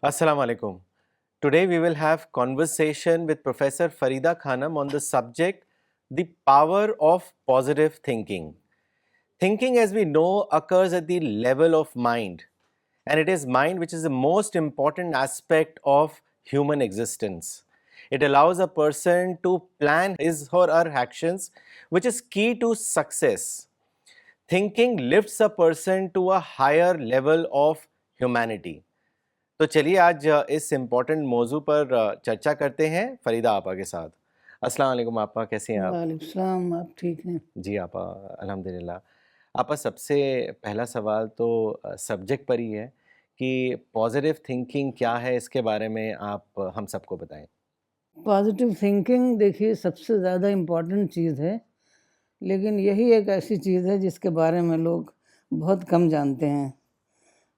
Assalamu alaikum. Today we will have conversation with Professor Farida Khanam on the subject the power of positive thinking. Thinking, as we know, occurs at the level of mind, and it is mind which is the most important aspect of human existence. It allows a person to plan his or her actions, which is key to success. Thinking lifts a person to a higher level of humanity. تو چلیے آج اس important موضوع پر چرچا کرتے ہیں فریدہ آپا کے ساتھ. السلام علیکم آپا، کیسے ہیں آپ؟ وعلیکم السلام. آپ ٹھیک ہیں؟ جی آپا الحمدللہ. آپا سب سے پہلا سوال تو سبجیکٹ پر ہی ہے کہ پازیٹیو تھنکنگ کیا ہے، اس کے بارے میں آپ ہم سب کو بتائیں. پازیٹیو تھنکنگ دیکھیے سب سے زیادہ امپورٹنٹ چیز ہے، لیکن یہی ایک ایسی چیز ہے جس کے بارے میں لوگ بہت کم جانتے ہیں.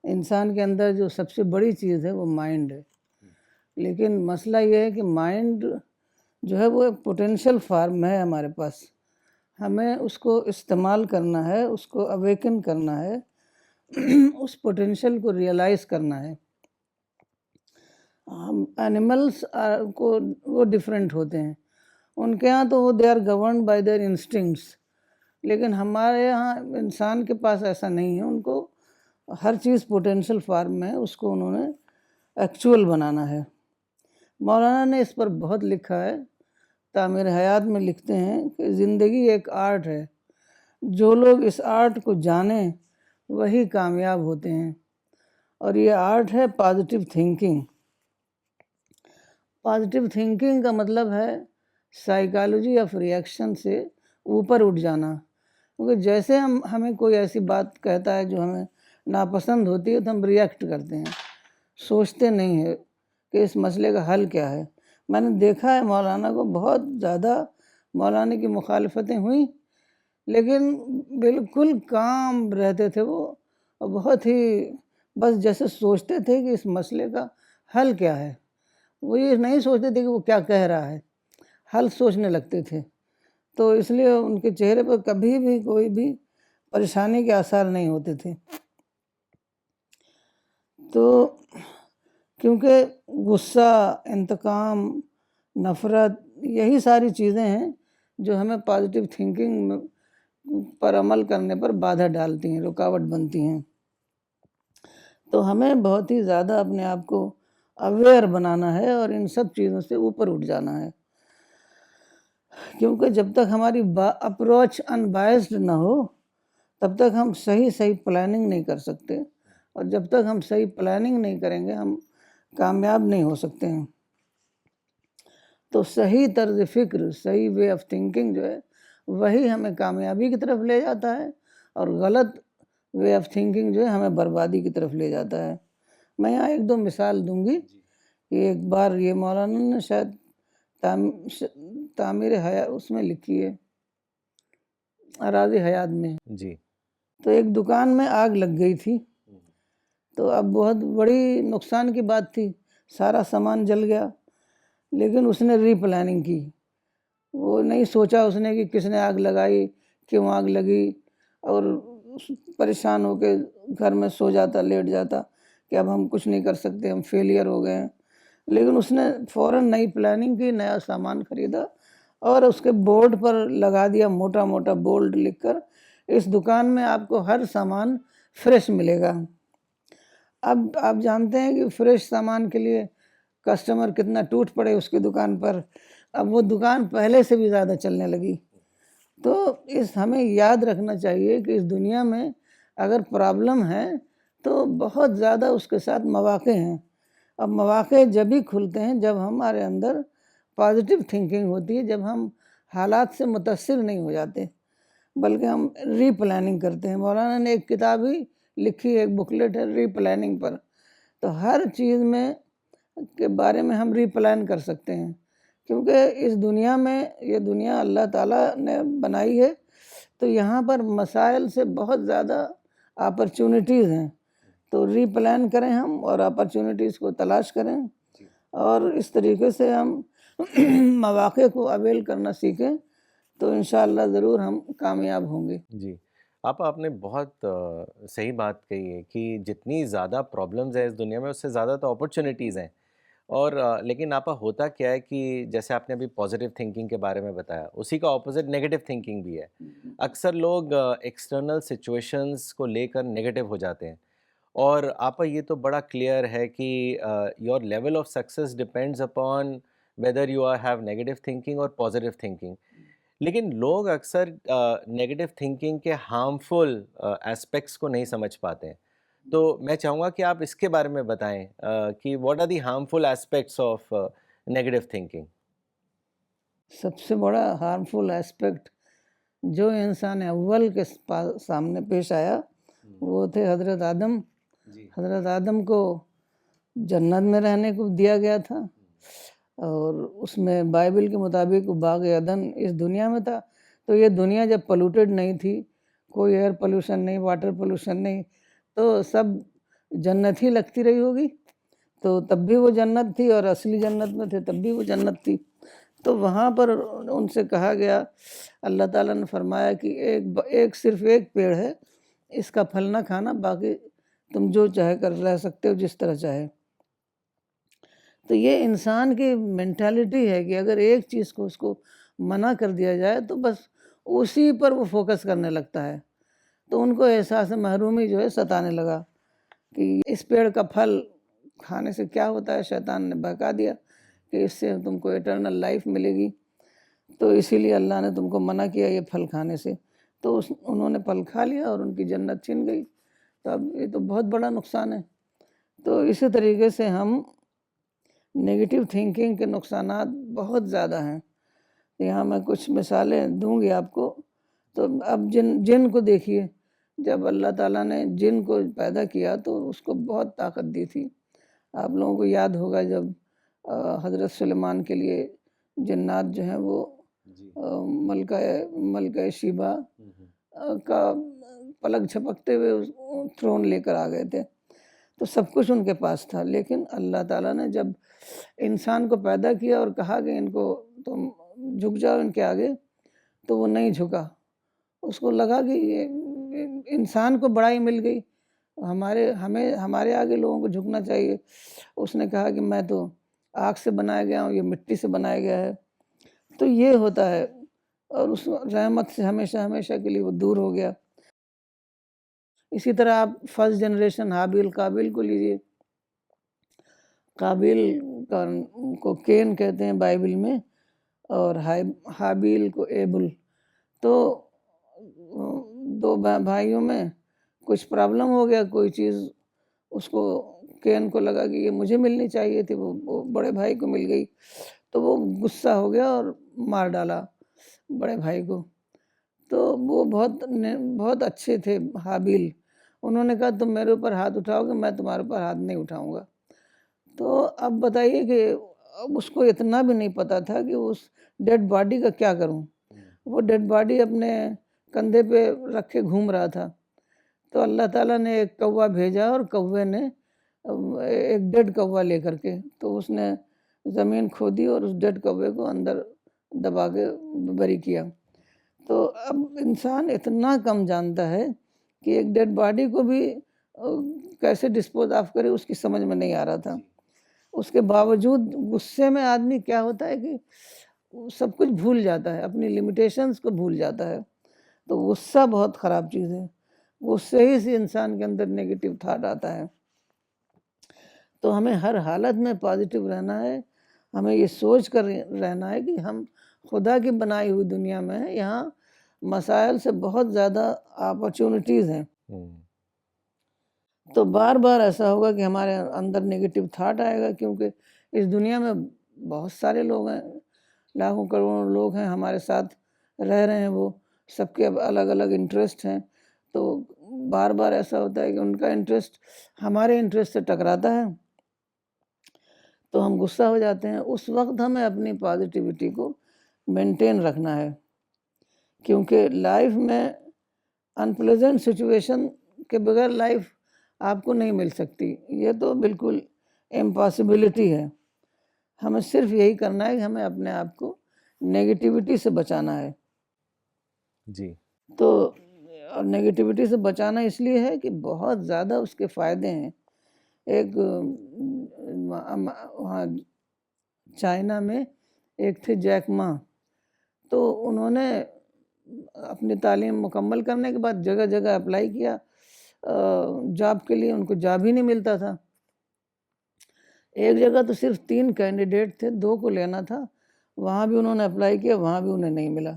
انسان کے اندر جو سب سے بڑی چیز ہے وہ مائنڈ ہے، لیکن مسئلہ یہ ہے کہ مائنڈ جو ہے وہ ایک پوٹینشیل فارم ہے ہمارے پاس. ہمیں اس کو استعمال کرنا ہے، اس کو اویکن کرنا ہے، اس پوٹینشیل کو ریئلائز کرنا ہے. اینیملس کو وہ ڈیفرنٹ ہوتے ہیں، ان کے ہاں تو وہ they are governed by their instincts, لیکن ہمارے یہاں انسان کے پاس ایسا نہیں ہے. ان کو ہر چیز پوٹینشیل فارم میں ہے، اس کو انہوں نے ایکچول بنانا ہے. مولانا نے اس پر بہت لکھا ہے. تعمیر حیات میں لکھتے ہیں کہ زندگی ایک آرٹ ہے، جو لوگ اس آرٹ کو جانیں وہی کامیاب ہوتے ہیں، اور یہ آرٹ ہے پازیٹیو تھنکنگ. پازیٹیو تھنکنگ کا مطلب ہے سائیکالوجی آف ریئیکشن سے اوپر اٹھ جانا. کیونکہ جیسے ہمیں کوئی ایسی بات کہتا ہے جو ہمیں ناپسند ہوتی ہے تو ہم ریئیکٹ کرتے ہیں، سوچتے نہیں ہیں کہ اس مسئلے کا حل کیا ہے. میں نے دیکھا ہے مولانا کو بہت زیادہ مولانا کی مخالفتیں ہوئیں، لیکن بالکل کام رہتے تھے وہ، اور بہت ہی بس جیسے سوچتے تھے کہ اس مسئلے کا حل کیا ہے. وہ یہ نہیں سوچتے تھے کہ وہ کیا کہہ رہا ہے، حل سوچنے لگتے تھے. تو اس لیے ان کے چہرے پر کبھی بھی کوئی بھی پریشانی کے آثار نہیں ہوتے تھے. تو کیونکہ غصہ، انتقام، نفرت، یہی ساری چیزیں ہیں جو ہمیں پازیٹیو تھنکنگ پر عمل کرنے پر بادھا ڈالتی ہیں، رکاوٹ بنتی ہیں. تو ہمیں بہت ہی زیادہ اپنے آپ کو اویئر بنانا ہے اور ان سب چیزوں سے اوپر اٹھ جانا ہے. کیونکہ جب تک ہماری اپروچ انبائسڈ نہ ہو تب تک ہم صحیح پلاننگ نہیں کر سکتے، اور جب تک ہم صحیح پلاننگ نہیں کریں گے ہم کامیاب نہیں ہو سکتے ہیں. تو صحیح طرز فکر، صحیح وے آف تھنکنگ جو ہے وہی ہمیں کامیابی کی طرف لے جاتا ہے، اور غلط وے آف تھنکنگ جو ہے ہمیں بربادی کی طرف لے جاتا ہے. میں یہاں ایک دو مثال دوں گی. ایک بار یہ مولانا نے شاید تعمیر حیات اس میں لکھی ہے، اراضی حیات میں. جی. تو ایک دکان میں آگ لگ گئی تھی، تو اب بہت بڑی نقصان کی بات تھی، سارا سامان جل گیا. لیکن اس نے ری پلاننگ کی. وہ نہیں سوچا اس نے کہ کس نے آگ لگائی، کیوں آگ لگی، اور پریشان ہو کے گھر میں سو جاتا، لیٹ جاتا کہ اب ہم کچھ نہیں کر سکتے، ہم فیلئر ہو گئے ہیں. لیکن اس نے فوراً نئی پلاننگ کی، نیا سامان خریدا اور اس کے بورڈ پر لگا دیا، موٹا موٹا بولڈ لکھ کر، اس دکان میں آپ کو ہر سامان فریش ملے گا. اب آپ جانتے ہیں کہ فریش سامان کے لیے کسٹمر کتنا ٹوٹ پڑے اس کی دکان پر. اب وہ دکان پہلے سے بھی زیادہ چلنے لگی. تو ہمیں یاد رکھنا چاہیے کہ اس دنیا میں اگر پرابلم ہے تو بہت زیادہ اس کے ساتھ مواقع ہیں. اب مواقع جب ہی کھلتے ہیں جب ہمارے اندر پازیٹیو تھنکنگ ہوتی ہے، جب ہم حالات سے متاثر نہیں ہو جاتے بلکہ ہم ری پلاننگ کرتے ہیں. مولانا نے ایک کتاب ہی لکھی ہے، ایک بکلیٹ ہے ری پلاننگ پر. تو ہر چیز میں کے بارے میں ہم ری پلان کر سکتے ہیں، کیونکہ اس دنیا میں، یہ دنیا اللہ تعالیٰ نے بنائی ہے، تو یہاں پر مسائل سے بہت زیادہ اپرچونٹیز ہیں. تو ری پلان کریں ہم اور اپرچونٹیز کو تلاش کریں، اور اس طریقے سے ہم مواقع کو اویل کرنا سیکھیں تو انشاءاللہ ضرور ہم کامیاب ہوں گے. جی آپ نے بہت صحیح بات کہی ہے کہ جتنی زیادہ پرابلمز ہیں اس دنیا میں اس سے زیادہ تو اپرچونیٹیز ہیں. اور لیکن آپا ہوتا کیا ہے کہ جیسے آپ نے ابھی پازیٹیو تھنکنگ کے بارے میں بتایا، اسی کا اپوزٹ نیگیٹو تھنکنگ بھی ہے. اکثر لوگ ایکسٹرنل سچویشنز کو لے کر نیگیٹو ہو جاتے ہیں. اور آپا یہ تو بڑا کلیئر ہے کہ your level of success depends upon whether you are have negative thinking اور پازیٹیو تھنکنگ. لیکن لوگ اکثر نیگیٹو تھنکنگ کے ہارمفل اسپیکٹس کو نہیں سمجھ پاتے ہیں. تو میں چاہوں گا کہ آپ اس کے بارے میں بتائیں کہ what are the harmful aspects of negative thinking. سب سے بڑا ہارمفل ایسپیکٹ جو انسان اول کے سامنے پیش آیا وہ تھے حضرت آدم. حضرت آدم کو جنت میں رہنے کو دیا گیا تھا، اور اس میں بائبل کے مطابق باغ عدن اس دنیا میں تھا. تو یہ دنیا جب پولوٹیڈ نہیں تھی، کوئی ایئر پولوشن نہیں، واٹر پولوشن نہیں، تو سب جنت ہی لگتی رہی ہوگی. تو تب بھی وہ جنت تھی، اور اصلی جنت میں تھے تب بھی وہ جنت تھی. تو وہاں پر ان سے کہا گیا، اللہ تعالیٰ نے فرمایا کہ صرف ایک پیڑ ہے، اس کا پھل نہ کھانا، باقی تم جو چاہے کر رہ سکتے ہو جس طرح چاہے. تو یہ انسان کی مینٹالٹی ہے کہ اگر ایک چیز کو اس کو منع کر دیا جائے تو بس اسی پر وہ فوکس کرنے لگتا ہے. تو ان کو احساس محرومی جو ہے ستانے لگا کہ اس پیڑ کا پھل کھانے سے کیا ہوتا ہے. شیطان نے بہکا دیا کہ اس سے تم کو ایٹرنل لائف ملے گی، تو اسی لیے اللہ نے تم کو منع کیا یہ پھل کھانے سے. تو انہوں نے پھل کھا لیا اور ان کی جنت چھن گئی. تو اب یہ تو بہت بڑا نقصان ہے. تو اسی طریقے سے ہم نیگیٹو تھنکنگ کے نقصانات بہت زیادہ ہیں. یہاں میں کچھ مثالیں دوں گی آپ کو. تو اب جن کو دیکھیے، جب اللہ تعالیٰ نے جن کو پیدا کیا تو اس کو بہت طاقت دی تھی. آپ لوگوں کو یاد ہوگا جب حضرت سلیمان کے لیے جنات جو ہیں وہ ملکہ شیبہ کا پلک جھپکتے ہوئے تھرون لے کر آ گئے تھے. تو سب کچھ ان کے پاس تھا، لیکن اللہ تعالیٰ نے جب انسان کو پیدا کیا اور کہا کہ ان کو تم جھک جاؤ ان کے آگے، تو وہ نہیں جھکا. اس کو لگا کہ یہ انسان کو بڑائی مل گئی، ہمارے آگے لوگوں کو جھکنا چاہیے. اس نے کہا کہ میں تو آگ سے بنایا گیا ہوں، یہ مٹی سے بنایا گیا ہے. تو یہ ہوتا ہے، اور اس رحمت سے ہمیشہ کے لیے وہ دور ہو گیا. اسی طرح آپ فرسٹ جنریشن حابیل قابیل کو لیجیے. قابیل کو کین کہتے ہیں بائبل میں، اور حابیل کو ایبل. تو دو بھائیوں میں کچھ پرابلم ہو گیا، کوئی چیز اس کو کین کو لگا کہ یہ مجھے ملنی چاہیے تھی، وہ بڑے بھائی کو مل گئی. تو وہ غصہ ہو گیا اور مار ڈالا بڑے بھائی کو. تو وہ بہت اچھے تھے حابیل. انہوں نے کہا تم میرے اوپر ہاتھ اٹھاؤ گے، میں تمہارے اوپر ہاتھ نہیں اٹھاؤں گا. تو اب بتائیے کہ اس کو اتنا بھی نہیں پتا تھا کہ اس ڈیڈ باڈی کا کیا کروں. وہ ڈیڈ باڈی اپنے کندھے پہ رکھے گھوم رہا تھا. تو اللہ تعالیٰ نے ایک کوا بھیجا، اور کوے نے ایک ڈیڈ کوا لے کر کے، تو اس نے زمین کھودی اور اس ڈیڈ کوے کو اندر دبا کے بری کیا. تو اب انسان اتنا کم جانتا ہے کہ ایک ڈیڈ باڈی کو بھی کیسے ڈسپوز آف کرے اس کی سمجھ میں نہیں آ رہا تھا. اس کے باوجود غصے میں آدمی کیا ہوتا ہے کہ سب کچھ بھول جاتا ہے، اپنی لمیٹیشنز کو بھول جاتا ہے. تو غصہ بہت خراب چیز ہے. غصے ہی سے انسان کے اندر نیگیٹو تھاٹ آتا ہے. تو ہمیں ہر حالت میں پازیٹیو رہنا ہے. ہمیں یہ سوچ کر رہنا ہے کہ ہم خدا کی بنائی ہوئی دنیا میں ہیں، یہاں مسائل سے بہت زیادہ اپرچونٹیز ہیں. تو بار بار ایسا ہوگا کہ ہمارے اندر نیگیٹو تھاٹ آئے گا، کیونکہ اس دنیا میں بہت سارے لوگ ہیں، لاکھوں کروڑوں لوگ ہیں ہمارے ساتھ رہ رہے ہیں. وہ سب کے الگ الگ انٹرسٹ ہیں. تو بار بار ایسا ہوتا ہے کہ ان کا انٹرسٹ ہمارے انٹرسٹ سے ٹکراتا ہے، تو ہم غصہ ہو جاتے ہیں. اس وقت ہمیں اپنی پازیٹیوٹی کو مینٹین رکھنا ہے، کیونکہ لائف میں انپلیزنٹ سچویشن کے بغیر لائف آپ کو نہیں مل سکتی. یہ تو بالکل امپاسبلٹی ہے. ہمیں صرف یہی کرنا ہے کہ ہمیں اپنے آپ کو نیگیٹیوٹی سے بچانا ہے. جی. تو اور نگیٹیوٹی سے بچانا اس لیے ہے کہ بہت زیادہ اس کے فائدے ہیں. ایک وہاں چائنا میں ایک تھے جیک ما، تو انہوں نے اپنی تعلیم مکمل کرنے کے بعد جگہ جگہ اپلائی کیا جاب کے لیے، ان کو جاب ہی نہیں ملتا تھا. ایک جگہ تو صرف 3 کینڈیڈیٹ تھے، 2 کو لینا تھا، وہاں بھی انہوں نے اپلائی کیا، وہاں بھی انہیں نہیں ملا.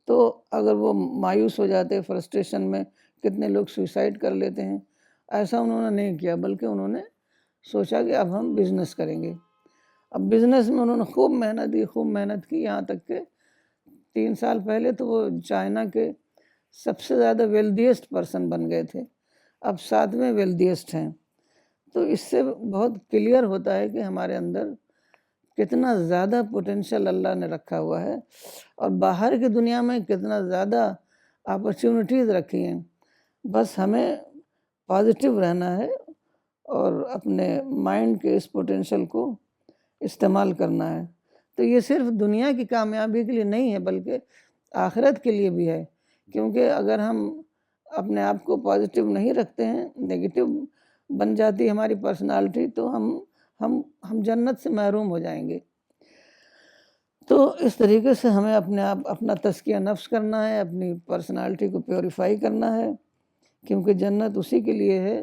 تو اگر وہ مایوس ہو جاتے، فرسٹریشن میں کتنے لوگ سوئسائڈ کر لیتے ہیں، ایسا انہوں نے نہیں کیا، بلکہ انہوں نے سوچا کہ اب ہم بزنس کریں گے. اب بزنس میں انہوں نے خوب محنت کی، یہاں تک کہ 3 سال پہلے تو وہ چائنا کے سب سے زیادہ ویلدیسٹ پرسن بن گئے تھے، اب 7ویں ویلدیسٹ ہیں. تو اس سے بہت کلیئر ہوتا ہے کہ ہمارے اندر کتنا زیادہ پوٹینشیل اللہ نے رکھا ہوا ہے، اور باہر کی دنیا میں کتنا زیادہ اپرچونٹیز رکھی ہیں. بس ہمیں پازیٹیو رہنا ہے اور اپنے مائنڈ کے اس پوٹینشیل کو استعمال کرنا ہے. تو یہ صرف دنیا کی کامیابی کے لیے نہیں ہے، بلکہ آخرت کے لیے بھی ہے. کیونکہ اگر ہم اپنے آپ کو پازیٹیو نہیں رکھتے ہیں، نگیٹیو بن جاتی ہماری پرسنالٹی، تو ہم جنت سے محروم ہو جائیں گے. تو اس طریقے سے ہمیں اپنا تزکیہ نفس کرنا ہے، اپنی پرسنالٹی کو پیوریفائی کرنا ہے، کیونکہ جنت اسی کے لیے ہے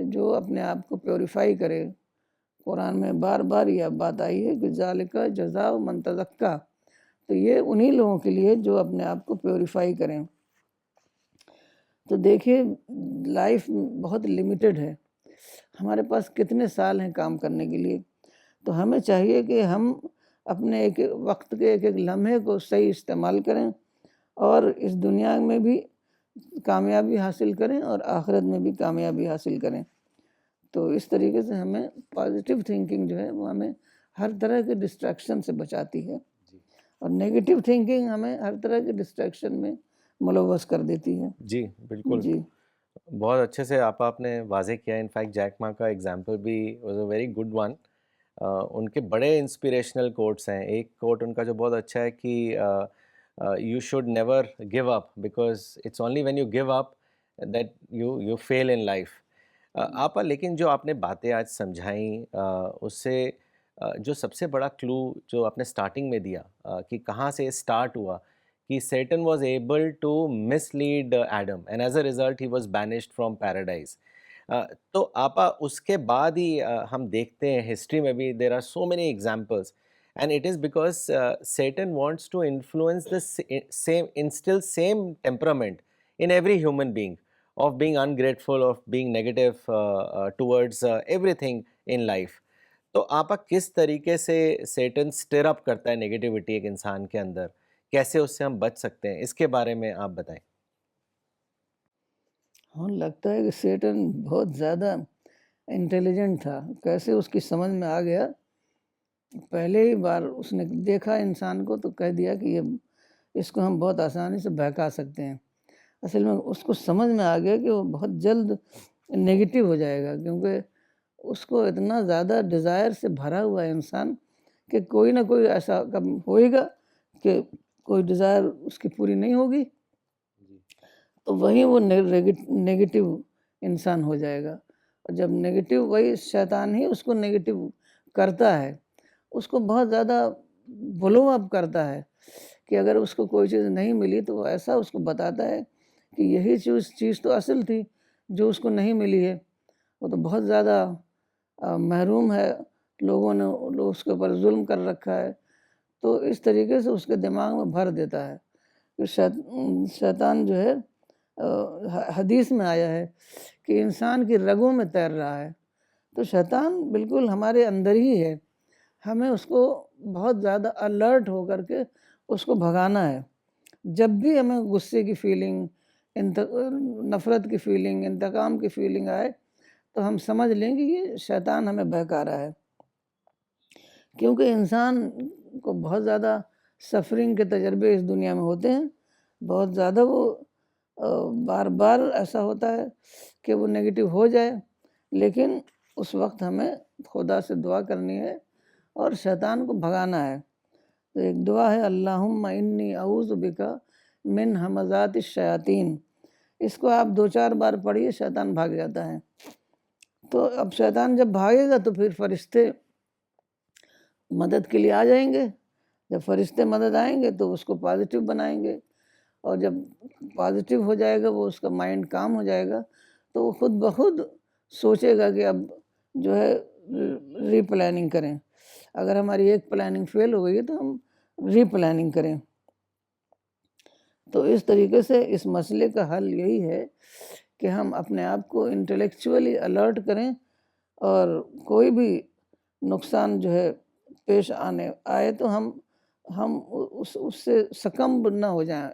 جو اپنے آپ کو پیوریفائی کرے. قرآن میں بار بار یہ بات آئی ہے کہ ذالک جزاء من تزکیٰ، تو یہ انہی لوگوں کے لیے جو اپنے آپ کو پیوریفائی کریں. تو دیکھیے لائف بہت لمیٹڈ ہے، ہمارے پاس کتنے سال ہیں کام کرنے کے لیے. تو ہمیں چاہیے کہ ہم اپنے ایک وقت کے ایک لمحے کو صحیح استعمال کریں، اور اس دنیا میں بھی کامیابی حاصل کریں اور آخرت میں بھی کامیابی حاصل کریں. تو اس طریقے سے ہمیں پازیٹیو تھنکنگ جو ہے وہ ہمیں ہر طرح کے ڈسٹریکشن سے بچاتی ہے، اور نیگیٹیو تھنکنگ ہمیں ہر طرح کے ڈسٹریکشن میں ملوث کر دیتی ہے. جی بالکل، جی بہت اچھے سے آپ نے واضح کیا. انفیکٹ جیک ما کا ایگزامپل بھی was a very good one. ان کے بڑے انسپریشنل کوٹس ہیں. ایک کوٹ ان کا جو بہت اچھا ہے کہ you should never give up, because it's only when you give up that you fail in life. آپا لیکن جو آپ نے باتیں آج سمجھائیں اس سے جو سب سے بڑا کلو جو آپ نے اسٹارٹنگ میں دیا کہ کہاں سے اسٹارٹ ہوا کہ Satan was able to mislead Adam and as a result he was banished from paradise. تو آپا اس کے بعد ہی ہم دیکھتے ہیں ہسٹری میں بھی there are so many examples, and it is because Satan wants to influence the same instill same temperament in every human being of being ungrateful, of being negative towards everything in life. تو آپا کس طریقے سے Satan سٹر اپ کرتا ہے negativity ایک انسان کے اندر، کیسے اس سے ہم بچ سکتے ہیں، اس کے بارے میں آپ بتائیں. ہاں، لگتا ہے کہ سیٹن بہت زیادہ انٹیلیجنٹ تھا. کیسے اس کی سمجھ میں آ گیا، پہلے ہی بار اس نے دیکھا انسان کو تو کہہ دیا کہ اس کو ہم بہت آسانی سے بہکا سکتے ہیں. اصل میں اس کو سمجھ میں آ گیا کہ وہ بہت جلد نگیٹیو ہو جائے گا، کیونکہ اس کو اتنا زیادہ ڈیزائر سے بھرا ہوا ہے انسان کہ کوئی نہ کوئی ایسا کب ہوئے گا کہ کوئی ڈیزائر اس کی پوری نہیں ہوگی، تو وہیں وہ نگیٹیو انسان ہو جائے گا. اور جب نگیٹیو، وہی شیطان ہی اس کو نگیٹیو کرتا ہے، اس کو بہت زیادہ بلو اپ کرتا ہے کہ اگر اس کو کوئی چیز نہیں ملی تو وہ ایسا اس کو بتاتا ہے کہ یہی چیز تو اصل تھی جو اس کو نہیں ملی ہے. وہ تو بہت زیادہ محروم ہے، لوگوں نے اس کے اوپر ظلم کر رکھا ہے. تو اس طریقے سے اس کے دماغ میں بھر دیتا ہے. شیطان جو ہے حدیث میں آیا ہے کہ انسان کی رگوں میں تیر رہا ہے. تو شیطان بالکل ہمارے اندر ہی ہے، ہمیں اس کو بہت زیادہ الرٹ ہو کر کے اس کو بھگانا ہے. جب بھی ہمیں غصے کی فیلنگ، نفرت کی فیلنگ، انتقام کی فیلنگ آئے تو ہم سمجھ لیں کہ یہ شیطان ہمیں بہکا رہا ہے. کیونکہ انسان کو بہت زیادہ سفرنگ کے تجربے اس دنیا میں ہوتے ہیں، بہت زیادہ وہ بار بار ایسا ہوتا ہے کہ وہ نگیٹیو ہو جائے، لیکن اس وقت ہمیں خدا سے دعا کرنی ہے اور شیطان کو بھگانا ہے. تو ایک دعا ہے اللہم انی اعوذ بک من ہمزات الشیاطین، اس کو آپ 2-4 بار پڑھیے، شیطان بھاگ جاتا ہے۔ تو اب شیطان جب بھاگے گا تو پھر فرشتے مدد کے لیے آ جائیں گے۔ جب فرشتے مدد آئیں گے تو اس کو پازیٹیو بنائیں گے، اور جب پازیٹیو ہو جائے گا، وہ اس کا مائنڈ کام ہو جائے گا، تو وہ خود بخود سوچے گا کہ اب جو ہے ری پلاننگ کریں۔ اگر ہماری ایک پلاننگ فیل ہو گئی ہے تو ہم ری پلاننگ کریں۔ تو اس طریقے سے اس مسئلے کا حل یہی ہے کہ ہم اپنے آپ کو انٹلیکچولی الرٹ کریں، اور کوئی بھی نقصان جو ہے پیش آئے تو ہم اس سے سکمب نہ ہو جائیں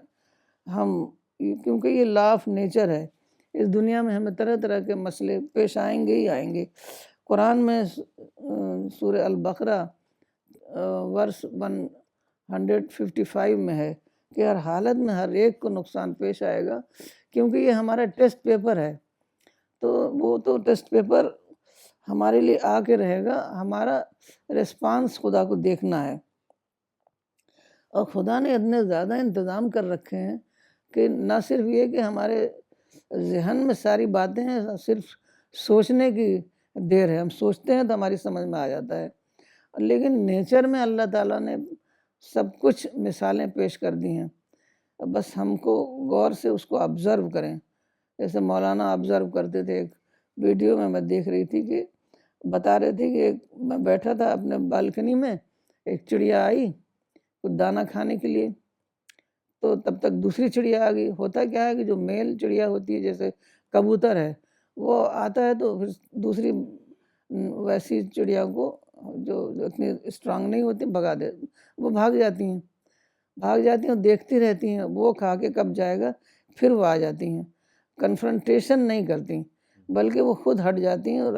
ہم، کیونکہ یہ لا آف نیچر ہے۔ اس دنیا میں ہمیں طرح طرح کے مسئلے پیش آئیں گے ہی آئیں گے۔ قرآن میں سورہ البقرہ ورس 155 میں ہے کہ ہر حالت میں ہر ایک کو نقصان پیش آئے گا، کیونکہ یہ ہمارا ٹیسٹ پیپر ہے۔ تو وہ تو ٹیسٹ پیپر ہمارے لیے آ کے رہے گا، ہمارا ریسپانس خدا کو دیکھنا ہے۔ اور خدا نے اتنے زیادہ انتظام کر رکھے ہیں کہ نہ صرف یہ کہ ہمارے ذہن میں ساری باتیں ہیں، صرف سوچنے کی دیر ہے، ہم سوچتے ہیں تو ہماری سمجھ میں آ جاتا ہے، لیکن نیچر میں اللہ تعالیٰ نے سب کچھ مثالیں پیش کر دی ہیں، بس ہم کو غور سے اس کو آبزرو کریں۔ جیسے مولانا آبزرو کرتے تھے، ایک ویڈیو میں دیکھ رہی تھی کہ بتا رہے تھے کہ میں بیٹھا تھا اپنے بالکنی میں، ایک چڑیا آئی کچھ دانہ کھانے کے لیے، تو تب تک دوسری چڑیا آ گئی۔ ہوتا کیا ہے کہ جو میل چڑیا ہوتی ہے جیسے کبوتر ہے، وہ آتا ہے تو پھر دوسری ویسی چڑیا کو جو اتنی اسٹرانگ نہیں ہوتی بھگا دے، وہ بھاگ جاتی ہیں، دیکھتی رہتی ہیں وہ کھا کے کب جائے گا، پھر وہ آ جاتی ہیں، کنفرنٹیشن نہیں کرتی بلکہ وہ خود ہٹ جاتی ہیں اور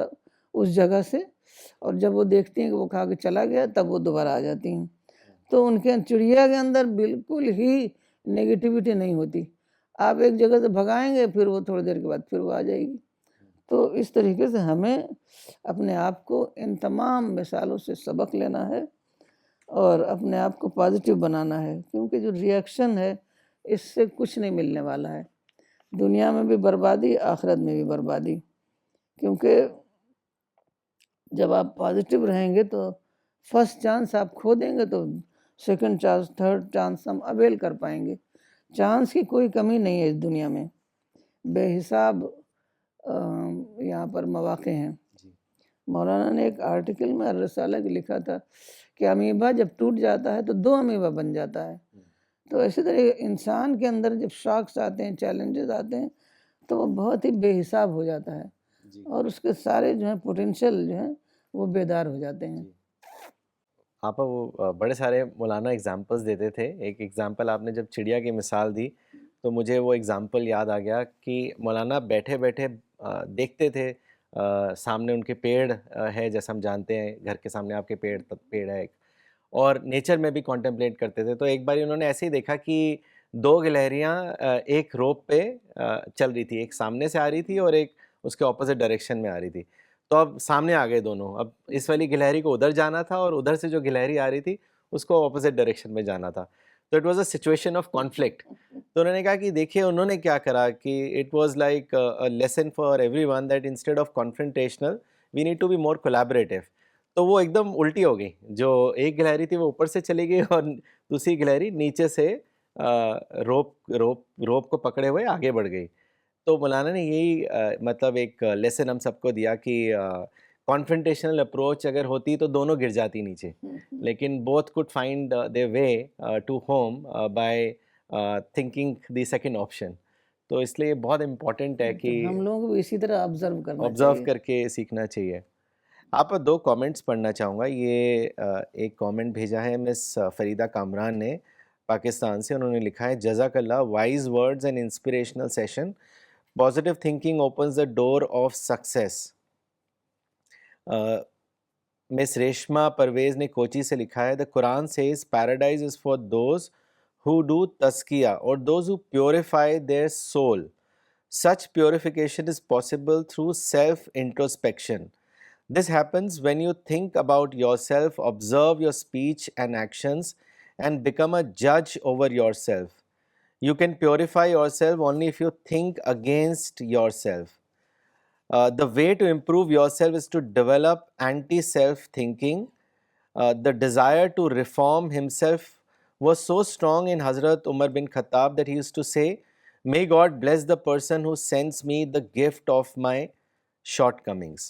اس جگہ سے، اور جب وہ دیکھتی ہیں کہ وہ کھا کے چلا گیا تب وہ دوبارہ آ جاتی ہیں۔ تو ان کے چڑیا کے اندر بالکل ہی نیگیٹیوٹی نہیں ہوتی، آپ ایک جگہ سے بھگائیں گے پھر وہ تھوڑی دیر کے بعد پھر وہ آ جائے گی۔ تو اس طریقے سے ہمیں اپنے آپ کو ان تمام مثالوں سے سبق لینا ہے اور اپنے آپ کو پازیٹیو بنانا ہے، کیونکہ جو ریئیکشن ہے اس سے کچھ نہیں ملنے والا ہے، دنیا میں بھی بربادی، آخرت میں بھی بربادی، کیونکہ جب آپ پازیٹیو رہیں گے تو فرسٹ چانس آپ کھو دیں گے تو سیکنڈ چانس، تھرڈ چانس ہم اویل کر پائیں گے۔ چانس کی کوئی کمی نہیں ہے اس دنیا میں، بے حساب یہاں پر مواقع ہیں۔ مولانا نے ایک آرٹیکل میں الرسالہ کے لکھا تھا کہ امیبا جب ٹوٹ جاتا ہے تو 2 امیبا بن جاتا ہے۔ تو اسی طرح انسان کے اندر جب شاکس آتے ہیں، چیلنجز آتے ہیں، تو وہ بہت ہی بے حساب ہو جاتا ہے اور اس کے سارے جو ہیں پوٹینشیل جو ہیں وہ بیدار ہو جاتے ہیں۔ آپ وہ بڑے سارے مولانا اگزامپلس دیتے تھے۔ ایک ایگزامپل آپ نے جب چڑیا کی مثال دی تو مجھے وہ ایگزامپل یاد آ گیا کہ مولانا بیٹھے بیٹھے دیکھتے تھے، سامنے ان کے پیڑ ہے، جیسا ہم جانتے ہیں گھر کے سامنے آپ کے پیڑ ہے ایک، اور نیچر میں بھی کانٹمپلیٹ کرتے تھے۔ تو ایک باری انہوں نے ایسے ہی دیکھا کہ 2 گلہریاں ایک روپ پہ چل رہی تھی، ایک سامنے سے آ رہی تھی اور ایک اس کے اپوزٹ ڈائریکشن میں آ رہی تھی۔ تو اب سامنے آ گئے دونوں، اب اس والی گلہری کو ادھر جانا تھا اور ادھر سے جو گلہری آ رہی تھی اس کو اپوزٹ ڈائریکشن میں جانا تھا۔ تو it was a situation of conflict. تو انہوں نے کہا کہ دیکھیے انہوں نے کیا کرا کہ it was like a lesson for everyone that instead of confrontational we need to be more collaborative. تو وہ ایک دم الٹی ہو گئی، جو ایک گلہری تھی وہ اوپر سے چلی گئی اور دوسری گلہری نیچے سے روپ کو پکڑے ہوئے آگے بڑھ گئی۔ تو مولانا نے یہی مطلب ایک لیسن ہم سب کو دیا کہ کانفرنٹیشنل اپروچ اگر ہوتی تو دونوں گر جاتی نیچے، لیکن both could find the way to home by thinking the second option. تو اس لیے بہت امپورٹنٹ ہے کہ ہم لوگوں کو اسی طرح آبزرو کرنا آبزرو چاہیے۔ کر کے سیکھنا چاہیے۔ آپ 2 کامنٹس پڑھنا چاہوں گا۔ یہ ایک کامنٹ بھیجا ہے مس فریدہ کامران نے پاکستان سے، انہوں نے لکھا ہے جزاک اللہ، wise words and inspirational session, positive thinking opens the door of success. Miss Reshma Parvez نے کوچی سے لکھا ہے، the Quran says paradise is for those who do tazkiyah or those who purify their soul. Such purification is possible through self-introspection. This happens when you think about yourself, observe your speech and actions, and become a judge over yourself. You can purify yourself only if you think against yourself. The way to improve yourself is to develop anti-self thinking. The desire to reform himself was so strong in Hazrat Umar bin Khattab that he used to say, "May God bless the person who sends me the gift of my shortcomings."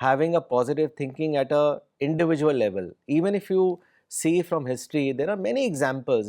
having a positive thinking at a individual level. Even if you see from history, there are many examples.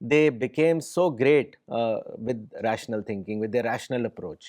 they became so great with rational thinking, with their rational approach.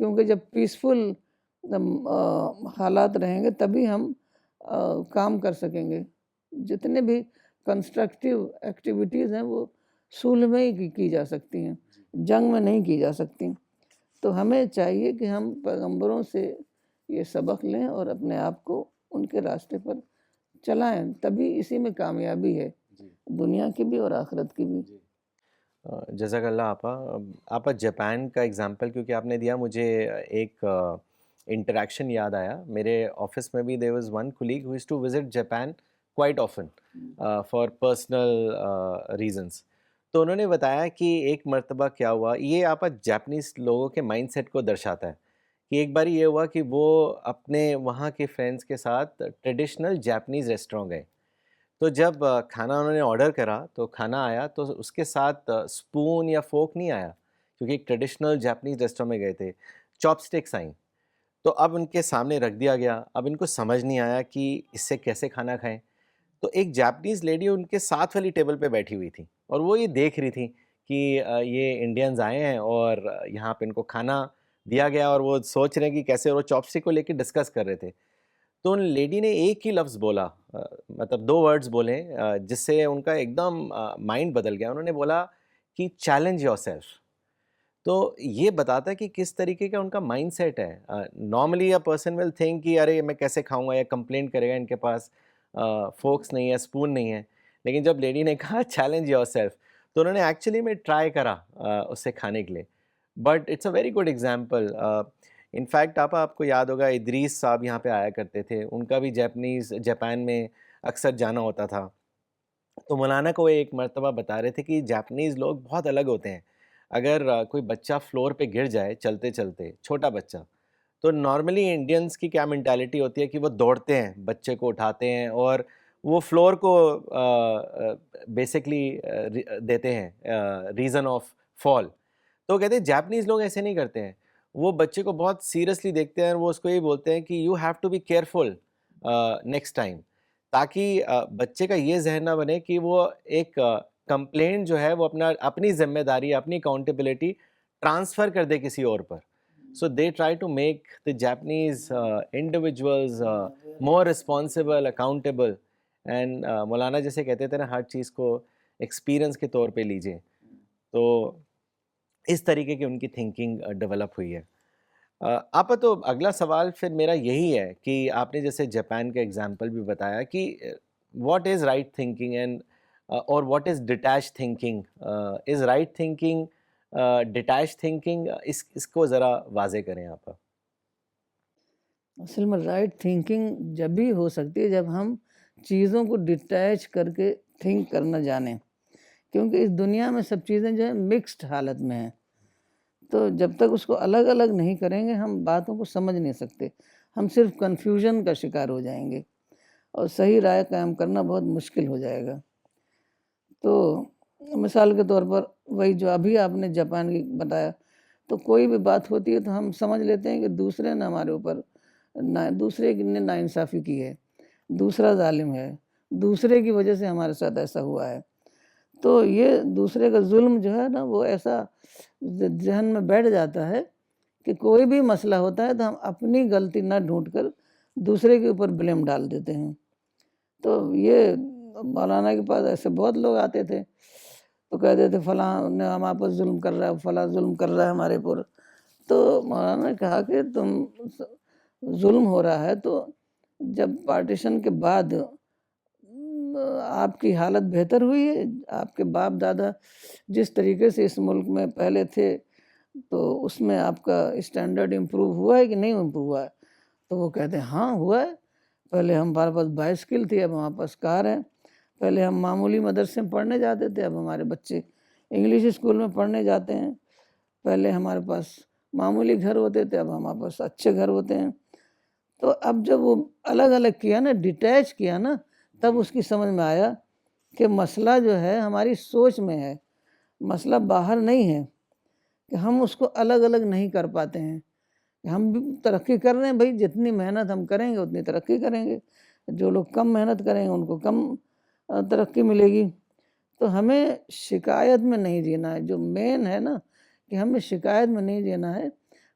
کیونکہ جب peaceful حالات رہیں گے تبھی ہم کام کر سکیں گے. جتنے بھی کنسٹرکٹیو ایکٹیویٹیز ہیں وہ صلح میں ہی کی جا سکتی ہیں, جنگ میں نہیں کی جا سکتی. تو ہمیں چاہیے کہ ہم پیغمبروں سے یہ سبق لیں اور اپنے آپ کو ان کے راستے پر چلائیں, تبھی اسی میں کامیابی ہے, دنیا کی بھی اور آخرت کی بھی. جزاک اللہ آپا. آپا جاپان کا اگزامپل کیونکہ آپ نے دیا, مجھے ایک انٹریکشن یاد آیا. میرے آفس میں بھی there was one colleague who used to visit Japan quite often for personal reasons. تو انہوں نے بتایا کہ ایک مرتبہ کیا ہوا, یہ آپا جاپنیز لوگوں کے مائنڈ سیٹ کو درشاتا ہے کہ ایک بار یہ ہوا کہ وہ اپنے وہاں کے فرینڈس کے ساتھ ٹریڈیشنل جاپنیز ریسٹورینٹ گئے. تو جب کھانا انہوں نے آرڈر کرا تو کھانا آیا تو اس کے ساتھ اسپون یا فورک نہیں آیا, کیونکہ ایک ٹریڈیشنل جاپنیز ریسٹورینٹ میں گئے تھے. چاپ اسٹکس آئیں, تو اب ان کے سامنے رکھ دیا گیا. اب ان کو سمجھ نہیں آیا کہ اس سے کیسے کھانا کھائیں. تو ایک جاپنیز لیڈی ان کے ساتھ والی ٹیبل پہ بیٹھی ہوئی تھی اور وہ یہ دیکھ رہی تھی کہ یہ انڈینز آئے ہیں اور یہاں پہ ان کو کھانا دیا گیا, اور وہ سوچ رہے ہیں کہ کیسے, وہ چاپ اسٹک کو لے کے ڈسکس کر رہے تھے. تو ان لیڈی نے ایک ہی لفظ بولا, مطلب 2 ورڈز بولے, جس سے ان کا ایک دم مائنڈ بدل گیا. انہوں نے بولا کہ چیلنج یور سیلف. تو یہ بتاتا ہے کہ کس طریقے کا ان کا مائنڈ سیٹ ہے. Normally a person will think کہ ارے میں کیسے کھاؤں گا, یا کمپلینٹ کرے گا ان کے پاس فورکس نہیں ہے, اسپون نہیں ہے. لیکن جب لیڈی نے کہا چیلنج یور سیلف, تو انہوں نے ایکچولی میں ٹرائی کرا اس سے کھانے کے لیے. But it's a very good example. In fact آپ کو یاد ہوگا ادریس صاحب یہاں پہ آیا کرتے تھے, ان کا بھی جاپان میں اکثر جانا ہوتا تھا. تو مولانا کو ایک مرتبہ بتا رہے تھے کہ جاپنیز لوگ بہت الگ ہوتے ہیں. اگر کوئی بچہ فلور پہ گر جائے چلتے چلتے, چھوٹا بچہ, تو نارملی انڈینس کی کیا مینٹیلٹی ہوتی ہے کہ وہ دوڑتے ہیں, بچے کو اٹھاتے ہیں اور وہ فلور کو بیسکلی دیتے ہیں ریزن آف فال. تو کہتے ہیں جاپنیز لوگ ایسے نہیں کرتے ہیں, وہ بچے کو بہت سیریسلی دیکھتے ہیں, وہ اس کو یہ بولتے ہیں کہ you have to be careful next time, تاکہ بچے کا یہ ذہن نہ بنے کہ وہ ایک کمپلینٹ جو ہے وہ اپنی ذمہ داری, اپنی اکاؤنٹیبلٹی ٹرانسفر کر دے کسی اور پر. So they try to make the Japanese individuals more responsible, accountable. And مولانا جیسے کہتے تھے نا, ہر چیز کو ایکسپیرئنس کے طور پہ لیجئے. تو اس طریقے کی ان کی تھنکنگ ڈیولپ ہوئی ہے. آپا تو اگلا سوال پھر میرا یہی ہے کہ آپ نے جیسے جاپان کا ایگزامپل بھی بتایا کہ what is right thinking and اور what is detach thinking. Is right thinking detach thinking, اس کو ذرا واضح کریں آپ. اصل میں رائٹ تھنکنگ جب بھی ہو سکتی ہے جب ہم چیزوں کو ڈیٹیچ کر کے تھنک کرنا جانیں, کیونکہ اس دنیا میں سب چیزیں جو ہے مکسڈ حالت میں ہیں. تو جب تک اس کو الگ الگ نہیں کریں گے ہم باتوں کو سمجھ نہیں سکتے, ہم صرف کنفیوژن کا شکار ہو جائیں گے اور صحیح رائے قائم کرنا بہت مشکل ہو جائے گا. تو مثال کے طور پر وہی جو ابھی آپ نے جاپان کی بتایا, تو کوئی بھی بات ہوتی ہے تو ہم سمجھ لیتے ہیں کہ دوسرے نے ہمارے اوپر دوسرے نے ناانصافی کی ہے, دوسرا ظالم ہے, دوسرے کی وجہ سے ہمارے ساتھ ایسا ہوا ہے. تو یہ دوسرے کا ظلم جو ہے نا وہ ایسا ذہن میں بیٹھ جاتا ہے کہ کوئی بھی مسئلہ ہوتا ہے تو ہم اپنی غلطی نہ ڈھونڈ کر دوسرے کے اوپر بلیم ڈال دیتے ہیں. تو یہ مولانا کے پاس ایسے بہت لوگ آتے تھے تو کہتے تھے فلاں نے ہمارے پر ظلم کر رہا ہے, فلاں ظلم کر رہا ہے ہمارے پر. تو مولانا نے کہا کہ تم ظلم ہو رہا ہے تو جب پارٹیشن کے بعد آپ کی حالت بہتر ہوئی ہے, آپ کے باپ دادا جس طریقے سے اس ملک میں پہلے تھے تو اس میں آپ کا اسٹینڈرڈ امپروو ہوا ہے کہ نہیں امپروو ہوا ہے. تو وہ کہتے ہیں ہاں ہوا ہے, پہلے ہمارے پاس بائسکل تھی, اب ہمارے پاس کار ہے. پہلے ہم معمولی مدرسے میں پڑھنے جاتے تھے, اب ہمارے بچے انگلش اسکول میں پڑھنے جاتے ہیں. پہلے ہمارے پاس معمولی گھر ہوتے تھے, اب ہمارے پاس اچھے گھر ہوتے ہیں. تو اب جب وہ الگ الگ کیا نا, ڈیٹیچ کیا نا, تب اس کی سمجھ میں آیا کہ مسئلہ جو ہے ہماری سوچ میں ہے, مسئلہ باہر نہیں ہے, کہ ہم اس کو الگ الگ نہیں کر پاتے ہیں. ہم بھی ترقی کر رہے ہیں بھائی, جتنی محنت ہم کریں گے اتنی ترقی کریں گے, جو لوگ کم محنت کریں گے ان کو کم ترقی ملے گی. تو ہمیں شکایت میں نہیں جینا ہے, جو مین ہے نا کہ ہمیں شکایت میں نہیں جینا ہے,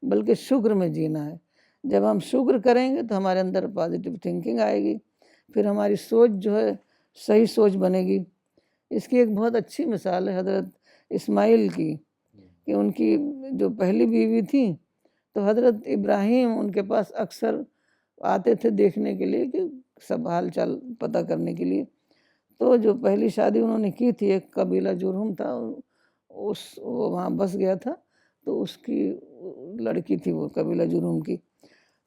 بلکہ شکر میں جینا ہے. جب ہم شکر کریں گے تو ہمارے اندر پازیٹیو تھنکنگ آئے گی, پھر ہماری سوچ جو ہے صحیح سوچ بنے گی. اس کی ایک بہت اچھی مثال ہے حضرت اسماعیل کی, کہ ان کی جو پہلی بیوی تھی تو حضرت ابراہیم ان کے پاس اکثر آتے تھے دیکھنے کے لیے, کہ سب حال چال پتہ کرنے کے لیے. تو جو پہلی شادی انہوں نے کی تھی, ایک قبیلہ جرہم تھا, وہ وہاں بس گیا تھا, تو اس کی لڑکی تھی وہ قبیلہ جرہم کی.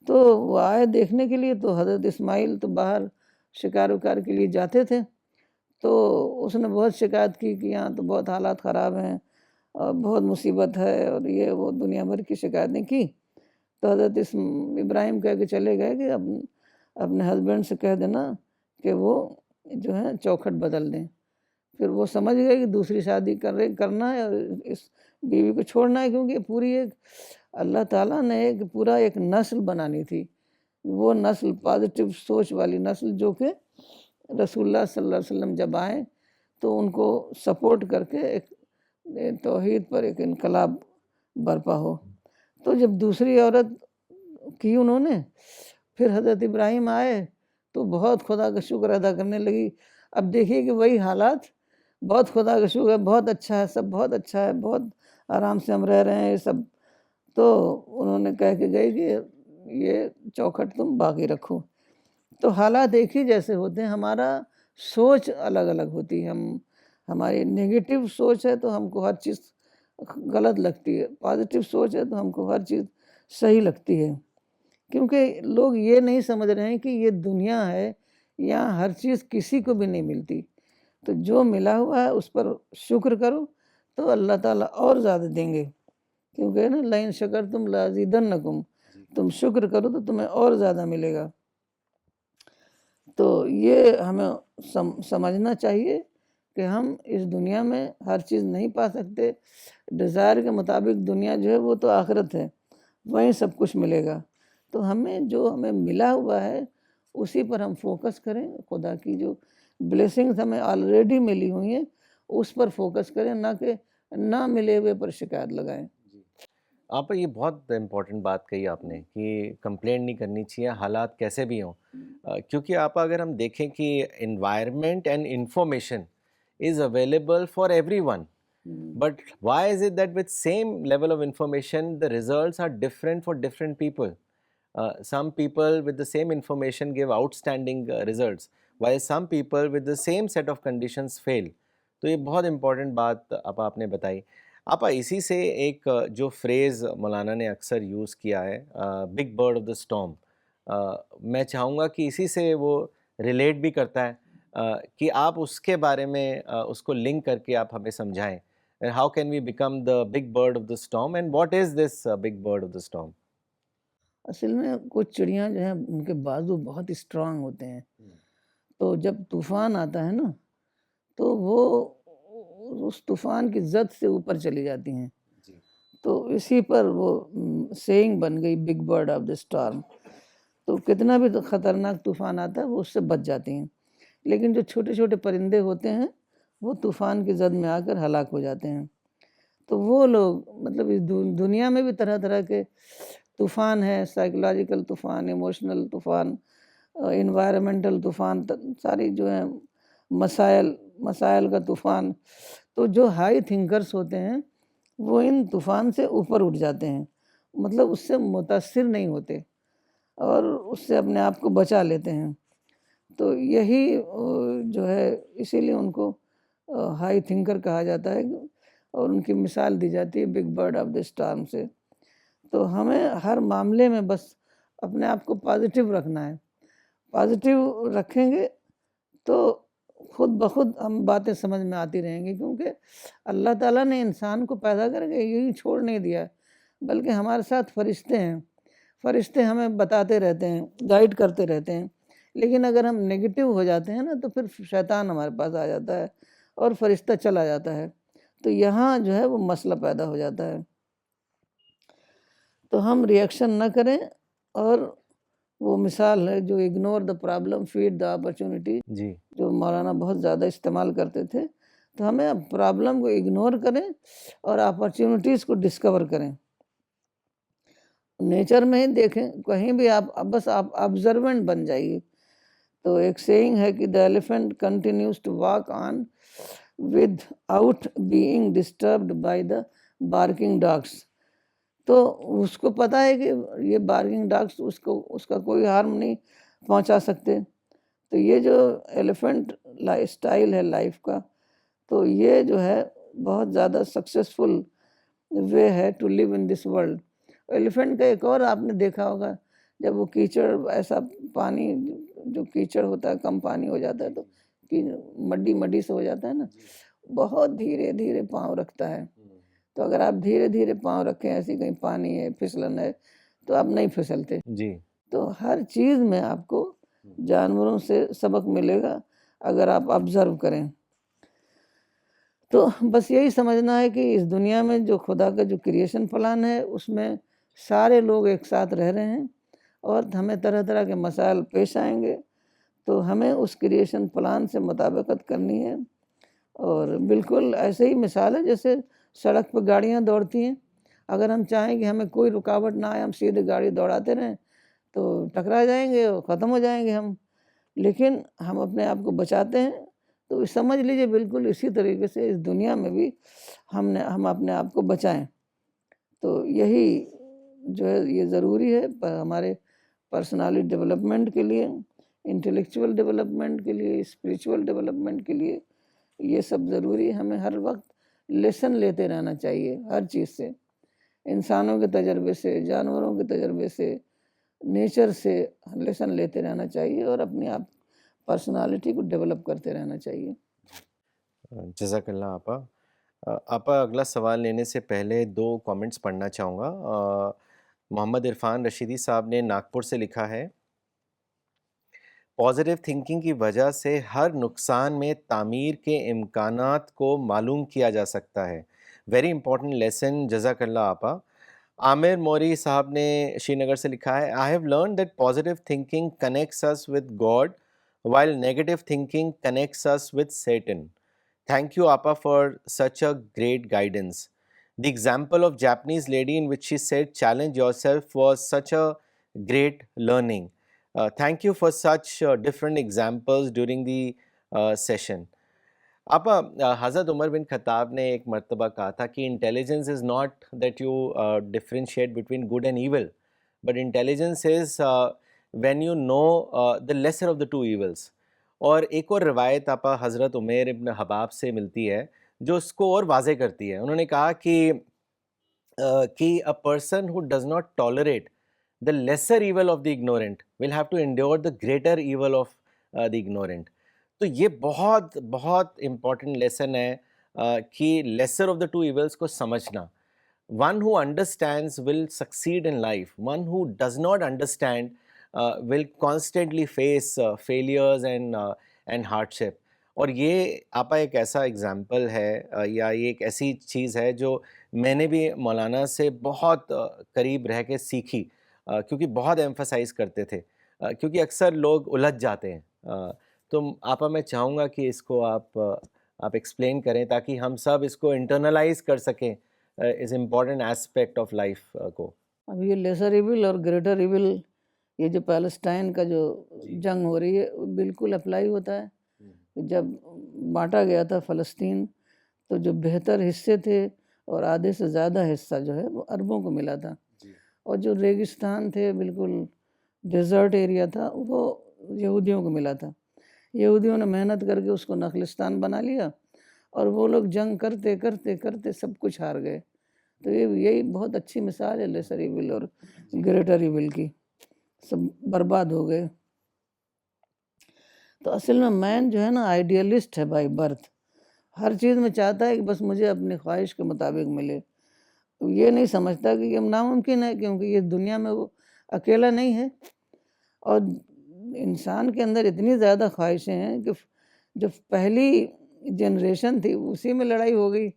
تو وہ آئے دیکھنے کے لیے, تو حضرت اسماعیل تو باہر شکار وکار کے لیے جاتے تھے. تو اس نے بہت شکایت کی کہ یہاں تو بہت حالات خراب ہیں اور بہت مصیبت ہے, اور یہ وہ دنیا بھر کی شکایتیں کی. تو حضرت ابراہیم کہہ کے چلے گئے کہ اپنے ہسبینڈ سے کہہ دینا کہ وہ جو ہے چوکھٹ بدل دیں. پھر وہ سمجھ گئے کہ دوسری شادی کرنا ہے اور اس بیوی کو چھوڑنا ہے, کیونکہ پوری ایک اللہ تعالیٰ نے ایک نسل بنانی تھی. وہ نسل پازیٹیو سوچ والی نسل, جو کہ رسول اللہ صلی اللہ علیہ وسلم جب آئیں تو ان کو سپورٹ کر کے ایک توحید پر ایک انقلاب برپا ہو. تو جب دوسری عورت کی انہوں نے, پھر حضرت ابراہیم آئے تو بہت خدا کا شکر ادا کرنے لگی. اب دیکھیے کہ وہی حالات, بہت خدا کا شکر ہے, بہت اچھا ہے, سب بہت اچھا ہے, بہت آرام سے ہم رہ رہے ہیں یہ سب. تو انہوں نے کہہ کے گئے کہ یہ چوکھٹ تم باقی رکھو. تو حالات ایک ہی جیسے ہوتے ہیں, ہمارا سوچ الگ الگ ہوتی ہے. ہماری نگیٹو سوچ ہے تو ہم کو ہر چیز غلط لگتی ہے, پازیٹیو سوچ ہے تو ہم کو ہر چیز صحیح لگتی ہے. کیونکہ لوگ یہ نہیں سمجھ رہے ہیں کہ یہ دنیا ہے, یہاں ہر چیز کسی کو بھی نہیں ملتی. تو جو ملا ہوا ہے اس پر شکر کرو تو اللہ تعالیٰ اور زیادہ دیں گے. کیونکہ نا لئن شکرتم لازیدنکم, تم شکر کرو تو تمہیں اور زیادہ ملے گا. تو یہ ہمیں سمجھنا چاہیے کہ ہم اس دنیا میں ہر چیز نہیں پا سکتے. ڈیزائر کے مطابق دنیا جو ہے وہ تو آخرت ہے, وہیں سب کچھ ملے گا. تو ہمیں ملا ہوا ہے اسی پر ہم فوکس کریں. خدا کی جو بلیسنگز ہمیں آلریڈی ملی ہوئی ہیں اس پر فوکس کریں, نہ کہ نہ ملے ہوئے پر شکایت لگائیں. آپ یہ بہت امپورٹنٹ بات کہی آپ نے کہ کمپلین نہیں کرنی چاہیے حالات کیسے بھی ہوں. کیونکہ آپ اگر ہم دیکھیں کہ environment and information is available for every one, but why is it that with same level of information the results are different for different people? Some people with the same information give outstanding results, while some people with the same set of conditions fail. تو یہ بہت important بات آپ نے بتائی. آپ اسی سے ایک جو فریز مولانا نے اکثر یوز کیا ہے, big bird of the storm, میں چاہوں گا کہ اسی سے وہ ریلیٹ بھی کرتا ہے, کہ آپ اس کے بارے میں اس کو لنک کر کے آپ ہمیں سمجھائیں. How can we become the big bird of the storm, and what is this big bird of the storm? اصل میں کچھ چڑیاں جو ہیں ان کے بازو بہت اسٹرانگ ہوتے ہیں. تو جب طوفان آتا ہے نا تو وہ اس طوفان کی زد سے اوپر چلی جاتی ہیں. تو اسی پر وہ سیئنگ بن گئی big bird of the storm. تو کتنا بھی خطرناک طوفان آتا ہے وہ اس سے بچ جاتی ہیں. لیکن جو چھوٹے چھوٹے پرندے ہوتے ہیں وہ طوفان کی زد میں آ کر ہلاک ہو جاتے ہیں. تو وہ لوگ مطلب اس دنیا میں بھی طرح طرح کے طوفان ہیں, سائیکولوجیکل طوفان, ایموشنل طوفان, انوائرمنٹل طوفان, ساری جو ہیں مسائل کا طوفان. تو جو ہائی تھنکرز ہوتے ہیں وہ ان طوفان سے اوپر اٹھ جاتے ہیں, مطلب اس سے متاثر نہیں ہوتے اور اس سے اپنے آپ کو بچا لیتے ہیں. تو یہی جو ہے اسی لیے ان کو ہائی تھنکر کہا جاتا ہے اور ان کی مثال دی جاتی ہے big bird of the storm سے. تو ہمیں ہر معاملے میں بس اپنے آپ کو پازیٹیو رکھنا ہے. پازیٹیو رکھیں گے تو خود بخود ہم باتیں سمجھ میں آتی رہیں گی. کیونکہ اللہ تعالیٰ نے انسان کو پیدا کر کے یہی چھوڑ نہیں دیا, بلکہ ہمارے ساتھ فرشتے ہیں. فرشتے ہمیں بتاتے رہتے ہیں, گائیڈ کرتے رہتے ہیں. لیکن اگر ہم نگیٹو ہو جاتے ہیں نا تو پھر شیطان ہمارے پاس آ جاتا ہے اور فرشتہ چلا جاتا ہے. تو یہاں جو ہے وہ مسئلہ پیدا ہو جاتا ہے. تو ہم ریئیکشن نہ کریں, اور وہ مثال ہے جو ignore the problem feed the opportunity, جی جو مولانا بہت زیادہ استعمال کرتے تھے. تو ہمیں پرابلم کو اگنور کریں اور اپرچونٹیز کو ڈسکور کریں. نیچر میں ہی دیکھیں، کہیں بھی آپ بس آپ آبزروینٹ بن جائیے. تو ایک سیئنگ ہے کہ the elephant continues to walk on without being disturbed by the barking dogs. تو اس کو پتا ہے کہ یہ بارکنگ ڈاگس اس کا کوئی ہارم نہیں پہنچا سکتے. تو یہ جو ایلیفنٹ اسٹائل ہے لائف کا، تو یہ جو ہے بہت زیادہ سکسیسفل وے ہے to live in this world. Elephant کا ایک اور آپ نے دیکھا ہوگا، جب وہ کیچڑ ایسا پانی جو کیچڑ ہوتا ہے کم پانی ہو جاتا ہے تو مڈی سے ہو جاتا ہے نا، بہت دھیرے دھیرے پاؤں رکھتا ہے. تو اگر آپ دھیرے دھیرے پاؤں رکھیں، ایسی کہیں پانی ہے پھسلن ہے تو آپ نہیں پھسلتے. جی. تو ہر چیز میں آپ کو جانوروں سے سبق ملے گا اگر آپ آبزرو کریں. تو بس یہی سمجھنا ہے کہ اس دنیا میں جو خدا کا جو کریشن پلان ہے اس میں سارے لوگ ایک ساتھ رہ رہے ہیں، اور ہمیں طرح طرح کے مسائل پیش آئیں گے، تو ہمیں اس کریشن پلان سے مطابقت کرنی ہے. اور بالکل ایسے ہی مثال ہے جیسے سڑک پہ گاڑیاں دوڑتی ہیں، اگر ہم چاہیں کہ ہمیں کوئی رکاوٹ نہ آئے، ہم سیدھے گاڑی دوڑاتے رہیں تو ٹکرا جائیں گے اور ختم ہو جائیں گے ہم. لیکن ہم اپنے آپ کو بچاتے ہیں. تو سمجھ لیجئے بالکل اسی طریقے سے اس دنیا میں بھی ہم اپنے آپ کو بچائیں. تو یہی جو ہے یہ ضروری ہے ہمارے پرسنالٹی ڈیولپمنٹ کے لیے، انٹلیکچول ڈیولپمنٹ کے لیے، اسپریچول ڈیولپمنٹ کے لیے. یہ سب ضروری. ہمیں ہر وقت لیسن لیتے رہنا چاہیے ہر چیز سے، انسانوں کے تجربے سے، جانوروں کے تجربے سے، نیچر سے لیسن لیتے رہنا چاہیے، اور اپنی آپ پرسنالٹی کو ڈیولپ کرتے رہنا چاہیے. جزاک اللہ آپا. آپا اگلا سوال لینے سے پہلے 2 کامنٹس پڑھنا چاہوں گا. محمد عرفان رشیدی صاحب نے ناگپور سے لکھا ہے، پازیٹیو تھنکنگ کی وجہ سے ہر نقصان میں تعمیر کے امکانات کو معلوم کیا جا سکتا ہے. Very important lesson. جزاک اللہ آپا. عامر موری صاحب نے شری نگر سے لکھا ہے، I have learn that positive thinking connects us with God while negative thinking connects us with Satan. Thank you, Appa, for such a great guidance. The example of Japanese lady in which she said, challenge yourself, was such a great learning. Thank you for such different examples during the session. Appa, حضرت عمر بن خطاب نے ایک مرتبہ کہا تھا کہ intelligence is not that you differentiate between good and evil, but intelligence is when you know the lesser of the two evils. اور ایک اور روایت آپا حضرت عمیر ابن حباب سے ملتی ہے جو اس کو اور واضح کرتی ہے. انہوں نے کہا کہ a person who does not tolerate the lesser evil of the ignorant will have to endure the greater evil of the ignorant. تو یہ بہت بہت امپورٹنٹ لیسن ہے کہ lesser of the two evils کو سمجھنا. One who understands will succeed in life. One who does not understand will constantly face failures and hardship. اور یہ آپا ایک ایسا اگزامپل ہے یا یہ ایک ایسی چیز ہے جو میں نے بھی مولانا سے بہت قریب رہ کے سیکھی، کیونکہ بہت ایمفسائز کرتے تھے، کیونکہ اکثر لوگ الجھ جاتے ہیں. تو آپا میں چاہوں گا کہ اس کو آپ ایکسپلین کریں تاکہ ہم سب اس کو انٹرنلائز کر سکیں اس امپورٹنٹ ایسپیکٹ آف لائف کو. اب یہ لیسر ایول اور گریٹر ایول، یہ جو پیلسٹائن کا جو جنگ ہو رہی ہے بالکل اپلائی ہوتا ہے. جب بانٹا گیا تھا فلسطین تو جو بہتر حصے تھے اور آدھے سے زیادہ حصہ جو ہے وہ عربوں کو ملا تھا، اور جو ریگستان تھے بالکل ڈیزرٹ ایریا تھا وہ یہودیوں کو ملا تھا. یہودیوں نے محنت کر کے اس کو نخلستان بنا لیا، اور وہ لوگ جنگ کرتے کرتے کرتے سب کچھ ہار گئے. تو یہی بہت اچھی مثال ہے لیسر ایول اور گریٹر ایول کی، سب برباد ہو گئے. تو اصل میں مین جو ہے نا آئیڈیلسٹ ہے بائی برتھ، ہر چیز میں چاہتا ہے کہ بس مجھے اپنی خواہش کے مطابق ملے. تو یہ نہیں سمجھتا کہ یہ ناممکن ہے، کیونکہ یہ دنیا میں وہ اکیلا نہیں ہے، اور انسان کے اندر اتنی زیادہ خواہشیں ہیں کہ جو پہلی جنریشن تھی اسی میں لڑائی ہو گئی.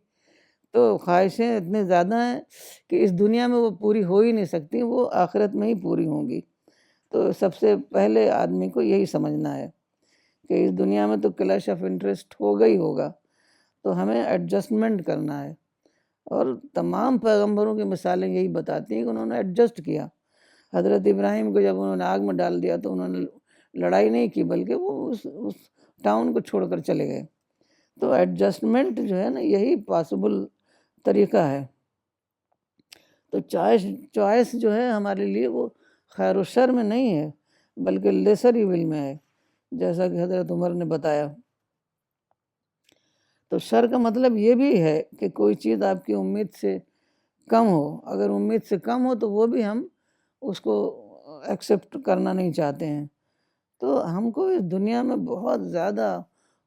تو خواہشیں اتنی زیادہ ہیں کہ اس دنیا میں وہ پوری ہو ہی نہیں سکتی، وہ آخرت میں ہی پوری ہوں گی. تو سب سے پہلے آدمی کو یہی سمجھنا ہے کہ اس دنیا میں تو کلیش آف انٹرسٹ ہوگا ہی ہوگا، تو ہمیں ایڈجسٹمنٹ کرنا ہے. اور تمام پیغمبروں کی مثالیں یہی بتاتی ہیں کہ انہوں نے ایڈجسٹ کیا. حضرت ابراہیم کو جب انہوں نے آگ میں ڈال دیا تو انہوں نے لڑائی نہیں کی، بلکہ وہ اس ٹاؤن کو چھوڑ کر چلے گئے. تو ایڈجسٹمنٹ جو ہے نا یہی پاسبل طریقہ ہے. تو چوائس جو ہے ہمارے لیے وہ خیر و شر میں نہیں ہے بلکہ لیسر ایول میں ہے، جیسا کہ حضرت عمر نے بتایا. تو شر کا مطلب یہ بھی ہے کہ کوئی چیز آپ کی امید سے کم ہو. اگر امید سے کم ہو تو وہ بھی ہم اس کو ایکسیپٹ کرنا نہیں چاہتے ہیں. تو ہم کو اس دنیا میں بہت زیادہ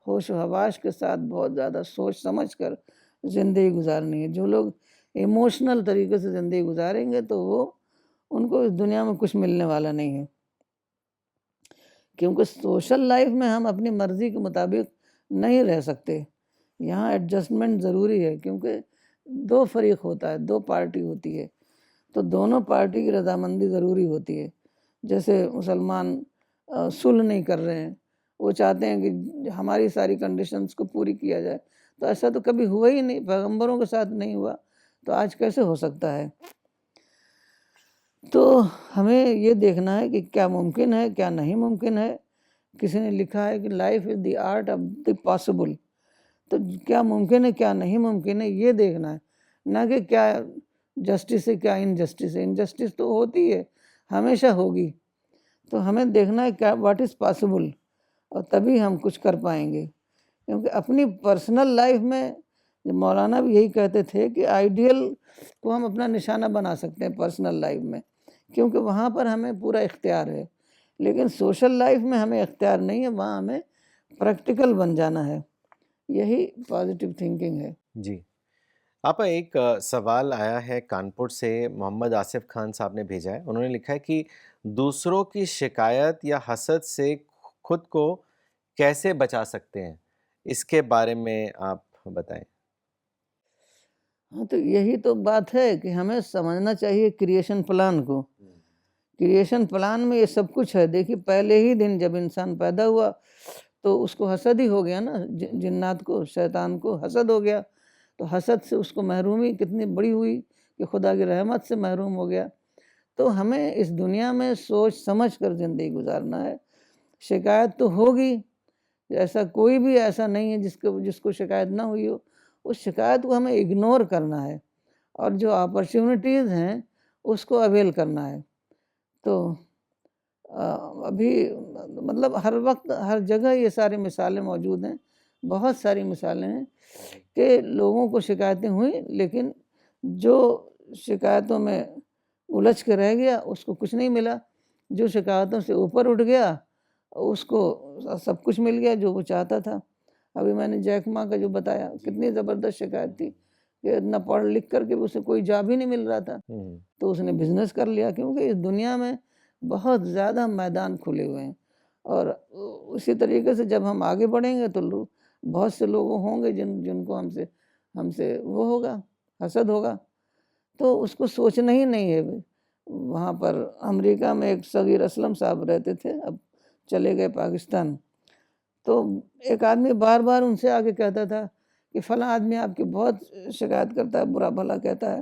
ہوش و حواس کے ساتھ بہت زیادہ سوچ سمجھ کر زندگی گزارنی ہے. جو لوگ ایموشنل طریقے سے زندگی گزاریں گے تو وہ ان کو اس دنیا میں کچھ ملنے والا نہیں ہے. کیونکہ سوشل لائف میں ہم اپنی مرضی کے مطابق نہیں رہ سکتے. یہاں ایڈجسٹمنٹ ضروری ہے کیونکہ دو فریق ہوتا ہے، دو پارٹی ہوتی ہے، تو دونوں پارٹی کی رضامندی ضروری ہوتی ہے. جیسے مسلمان صلح نہیں کر رہے ہیں، وہ چاہتے ہیں کہ ہماری ساری کنڈیشنز کو پوری کیا جائے. تو ایسا تو کبھی ہوا ہی نہیں، پیغمبروں کے ساتھ نہیں ہوا، تو آج کیسے ہو سکتا ہے؟ تو ہمیں یہ دیکھنا ہے کہ کیا ممکن ہے کیا نہیں ممکن ہے. کسی نے لکھا ہے کہ life is the art of the possible. تو کیا ممکن ہے کیا نہیں ممکن ہے یہ دیکھنا ہے، نہ کہ کیا جسٹس ہے کیا انجسٹس ہے. انجسٹس تو ہوتی ہے، ہمیشہ ہوگی. تو ہمیں دیکھنا ہے کیا واٹ از پاسبل، اور تبھی ہم کچھ کر پائیں گے. کیونکہ اپنی پرسنل لائف میں مولانا بھی یہی کہتے تھے کہ آئیڈیل کو ہم اپنا نشانہ بنا سکتے ہیں پرسنل لائف میں، کیونکہ وہاں پر ہمیں پورا اختیار ہے. لیکن سوشل لائف میں ہمیں اختیار نہیں ہے، وہاں ہمیں پریکٹیکل بن جانا ہے. یہی پازیٹیو تھنکنگ ہے. جی آپا، ایک سوال آیا ہے کانپور سے، محمد آصف خان صاحب نے بھیجا ہے. انہوں نے لکھا ہے کہ دوسروں کی شکایت یا حسد سے خود کو کیسے بچا سکتے ہیں، اس کے بارے میں آپ بتائیں. ہاں، تو یہی تو بات ہے کہ ہمیں سمجھنا چاہیے کریشن پلان کو. کریشن پلان میں یہ سب کچھ ہے. دیکھیے پہلے ہی دن جب انسان پیدا ہوا تو اس کو حسد ہی ہو گیا نا، جنات کو، شیطان کو حسد ہو گیا. تو حسد سے اس کو محرومی کتنی بڑی ہوئی کہ خدا کی رحمت سے محروم ہو گیا. تو ہمیں اس دنیا میں سوچ سمجھ کر زندگی گزارنا ہے. شکایت تو ہوگی، ایسا کوئی بھی ایسا نہیں ہے جس کو شکایت نہ ہوئی ہو. اس شکایت کو ہمیں اگنور کرنا ہے، اور جو اپرچونٹیز ہیں اس کو اویل کرنا ہے. تو ابھی مطلب ہر وقت ہر جگہ یہ ساری مثالیں موجود ہیں، بہت ساری مثالیں ہیں کہ لوگوں کو شکایتیں ہوئیں لیکن جو شکایتوں میں الجھ کے رہ گیا اس کو کچھ نہیں ملا. جو شکایتوں سے اوپر اٹھ گیا اس کو سب کچھ مل گیا جو وہ چاہتا تھا. ابھی میں نے جیک ما کا جو بتایا، کتنی زبردست شکایت تھی کہ اتنا پڑھ لکھ کر کے اسے کوئی جاب ہی نہیں مل رہا تھا، تو اس نے بزنس کر لیا. کیونکہ اس دنیا میں بہت زیادہ میدان کھلے ہوئے ہیں، اور اسی طریقے سے جب ہم آگے بڑھیں گے تو بہت سے لوگ ہوں گے جن کو ہم سے وہ ہوگا، حسد ہوگا. تو اس کو سوچنا ہی نہیں ہے. وہاں پر امریکہ میں ایک صغیر اسلم صاحب رہتے تھے، اب چلے گئے پاکستان. تو ایک آدمی بار بار ان سے آگے کہتا تھا کہ فلاں آدمی آپ کی بہت شکایت کرتا ہے، برا بھلا کہتا ہے.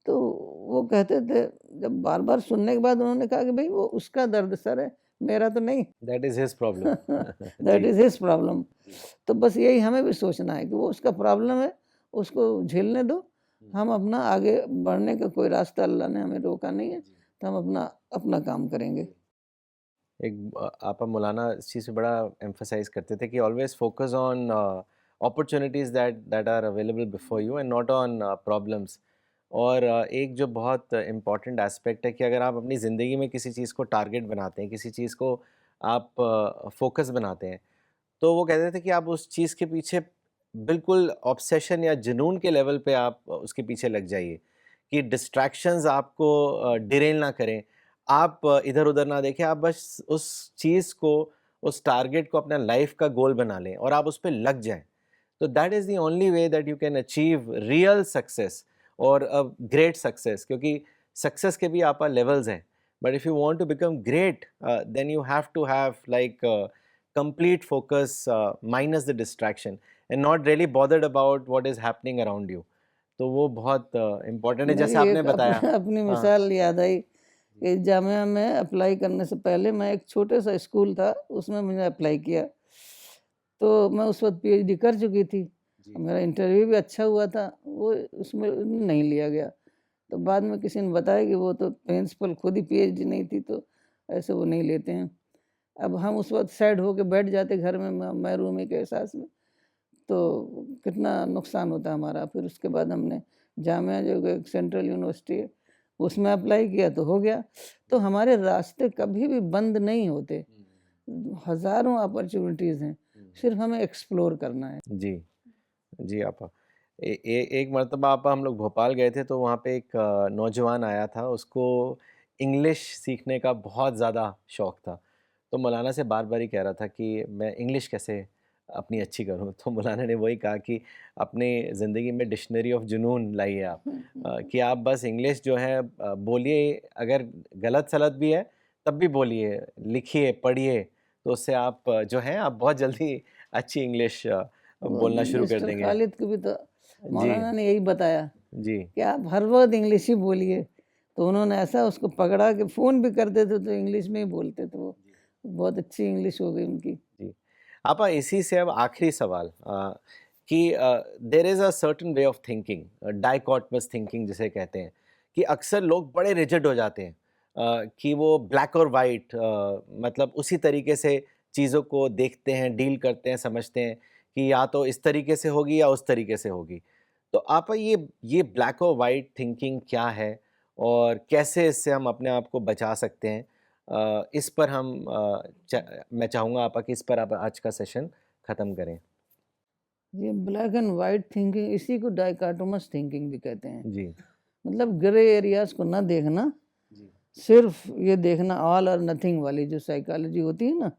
تو وہ کہتے تھے، جب بار بار سننے کے بعد انہوں نے کہا کہ بھئی وہ اس کا درد سر ہے، میرا تو نہیں. That is his problem. That is his problem. تو بس یہی ہمیں بھی سوچنا ہے کہ وہ اس کا پرابلم ہے، اس کو جھیلنے دو. ہم اپنا آگے بڑھنے کا کوئی راستہ اللہ نے ہمیں روکا نہیں ہے، تو ہم اپنا کام کریں گے. ایک آپ مولانا اس چیز پہ بڑا ایمفسائز کرتے تھے کہ always focus on opportunities that are available before you and not on problems. اور ایک جو بہت امپورٹنٹ اسپیکٹ ہے کہ اگر آپ اپنی زندگی میں کسی چیز کو ٹارگٹ بناتے ہیں، کسی چیز کو آپ فوکس بناتے ہیں، تو وہ کہتے تھے کہ آپ اس چیز کے پیچھے بالکل آبسیشن یا جنون کے لیول پہ آپ اس کے پیچھے لگ جائیے کہ ڈسٹریکشنز آپ کو ڈیریل نہ کریں، آپ ادھر ادھر نہ دیکھیں، آپ بس اس چیز کو، اس ٹارگٹ کو اپنا لائف کا گول بنا لیں اور آپ اس پہ لگ جائیں. تو that is the only way that you can achieve real success اور گریٹ سکسیس. کیونکہ سکسیس کے بھی آپ لیولز ہیں، but if you want to become great then you have to have like complete focus minus the distraction and not really bothered about what is happening around you. تو وہ بہت important ہے جیسے میری آپ نے ایک بتایا. اپنی ہاں مثال یاد آئی کہ جامعہ میں اپلائی کرنے سے پہلے میں ایک چھوٹے سا اسکول تھا اس میں میں نے اپلائی کیا. تو میں اس وقت پی ایچ ڈی کر چکی تھی, میرا انٹرویو بھی اچھا ہوا تھا, وہ اس میں نہیں لیا گیا. تو بعد میں کسی نے بتایا کہ وہ تو پرنسپل خود ہی پی ایچ ڈی نہیں تھی, تو ایسے وہ نہیں لیتے ہیں. اب ہم اس وقت سیڈ ہو کے بیٹھ جاتے گھر میں محرومی کے احساس میں, تو کتنا نقصان ہوتا ہمارا. پھر اس کے بعد ہم نے جامعہ جو کہ ایک سینٹرل یونیورسٹی ہے اس میں اپلائی کیا تو ہو گیا. تو ہمارے راستے کبھی بھی بند نہیں ہوتے, ہزاروں اپرچونیٹیز ہیں, صرف ہمیں ایکسپلور کرنا ہے. جی جی آپا. ایک مرتبہ آپا ہم لوگ بھوپال گئے تھے تو وہاں پہ ایک نوجوان آیا تھا, اس کو انگلش سیکھنے کا بہت زیادہ شوق تھا. تو مولانا سے بار بار ہی کہہ رہا تھا کہ میں انگلش کیسے اپنی اچھی کروں. تو مولانا نے وہی کہا کہ اپنی زندگی میں ڈکشنری آف جنون لائیے آپ, کہ آپ بس انگلش جو ہے بولیے, اگر غلط سلط بھی ہے تب بھی بولیے, لکھیے, پڑھیے, تو اس سے آپ جو ہیں آپ بہت جلدی اچھی انگلش بولنا شروع کر مسٹر دیں گے. خالد کو بھی تو جی مولانا نے یہی بتایا جی کہ آپ ہر وقت انگلش ہی بولیے. تو انہوں نے ایسا اس کو پکڑا کہ فون بھی کرتے تھے تو انگلش میں ہی بولتے تھے. وہ بہت اچھی انگلش ہو گئی ان کی. جی آپا, اسی سے اب آخری سوال کہ there is a certain way of thinking, dichotomous thinking جسے کہتے ہیں, کہ اکثر لوگ بڑے ریجڈ ہو جاتے ہیں کہ وہ بلیک اور وائٹ, مطلب اسی طریقے سے چیزوں کو دیکھتے ہیں, ڈیل کرتے ہیں, سمجھتے ہیں کہ یا تو اس طریقے سے ہوگی یا اس طریقے سے ہوگی. تو آپا یہ بلیک اور وائٹ تھنکنگ کیا ہے اور کیسے اس سے ہم اپنے آپ کو بچا سکتے ہیں, اس پر ہم میں چاہوں گا آپا کہ اس پر آپ آج کا سیشن ختم کریں. یہ بلیک اینڈ وائٹ تھنکنگ, اسی کو ڈائیکاٹومس تھنکنگ بھی کہتے ہیں. جی مطلب گرے ایریاز کو نہ دیکھنا, جی صرف یہ دیکھنا آل اور نتھنگ والی جو سائیکالوجی ہوتی ہے نا,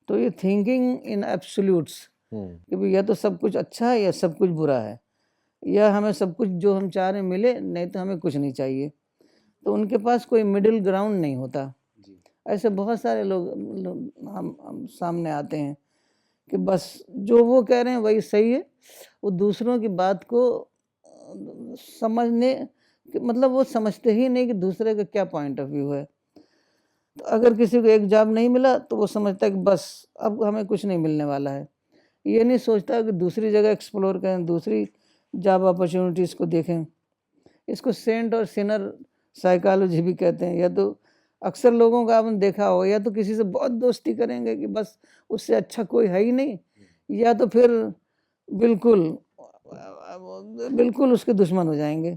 تو یہ تھنکنگ ان ایبسلیوٹس, کہ بھئی یا تو سب کچھ اچھا ہے یا سب کچھ برا ہے, یا ہمیں سب کچھ جو ہم چاہ رہے ہیں ملے, نہیں تو ہمیں کچھ نہیں چاہیے. تو ان کے پاس کوئی مڈل گراؤنڈ نہیں ہوتا. ایسے بہت سارے لوگ ہم سامنے آتے ہیں کہ بس جو وہ کہہ رہے ہیں وہی صحیح ہے, وہ دوسروں کی بات کو سمجھنے مطلب وہ سمجھتے ہی نہیں کہ دوسرے کا کیا پوائنٹ آف ویو ہے. تو اگر کسی کو ایک جاب نہیں ملا تو وہ سمجھتا ہے کہ بس اب ہمیں کچھ نہیں ملنے والا ہے. یہ نہیں سوچتا کہ دوسری جگہ ایکسپلور کریں, دوسری جاب اپرچونیٹیز کو دیکھیں. اس کو سینٹ اور سینر سائیکالوجی بھی کہتے ہیں. یا تو اکثر لوگوں کا آپ نے دیکھا ہو, یا تو کسی سے بہت دوستی کریں گے کہ بس اس سے اچھا کوئی ہے ہی نہیں, یا تو پھر بالکل اس کے دشمن ہو جائیں گے.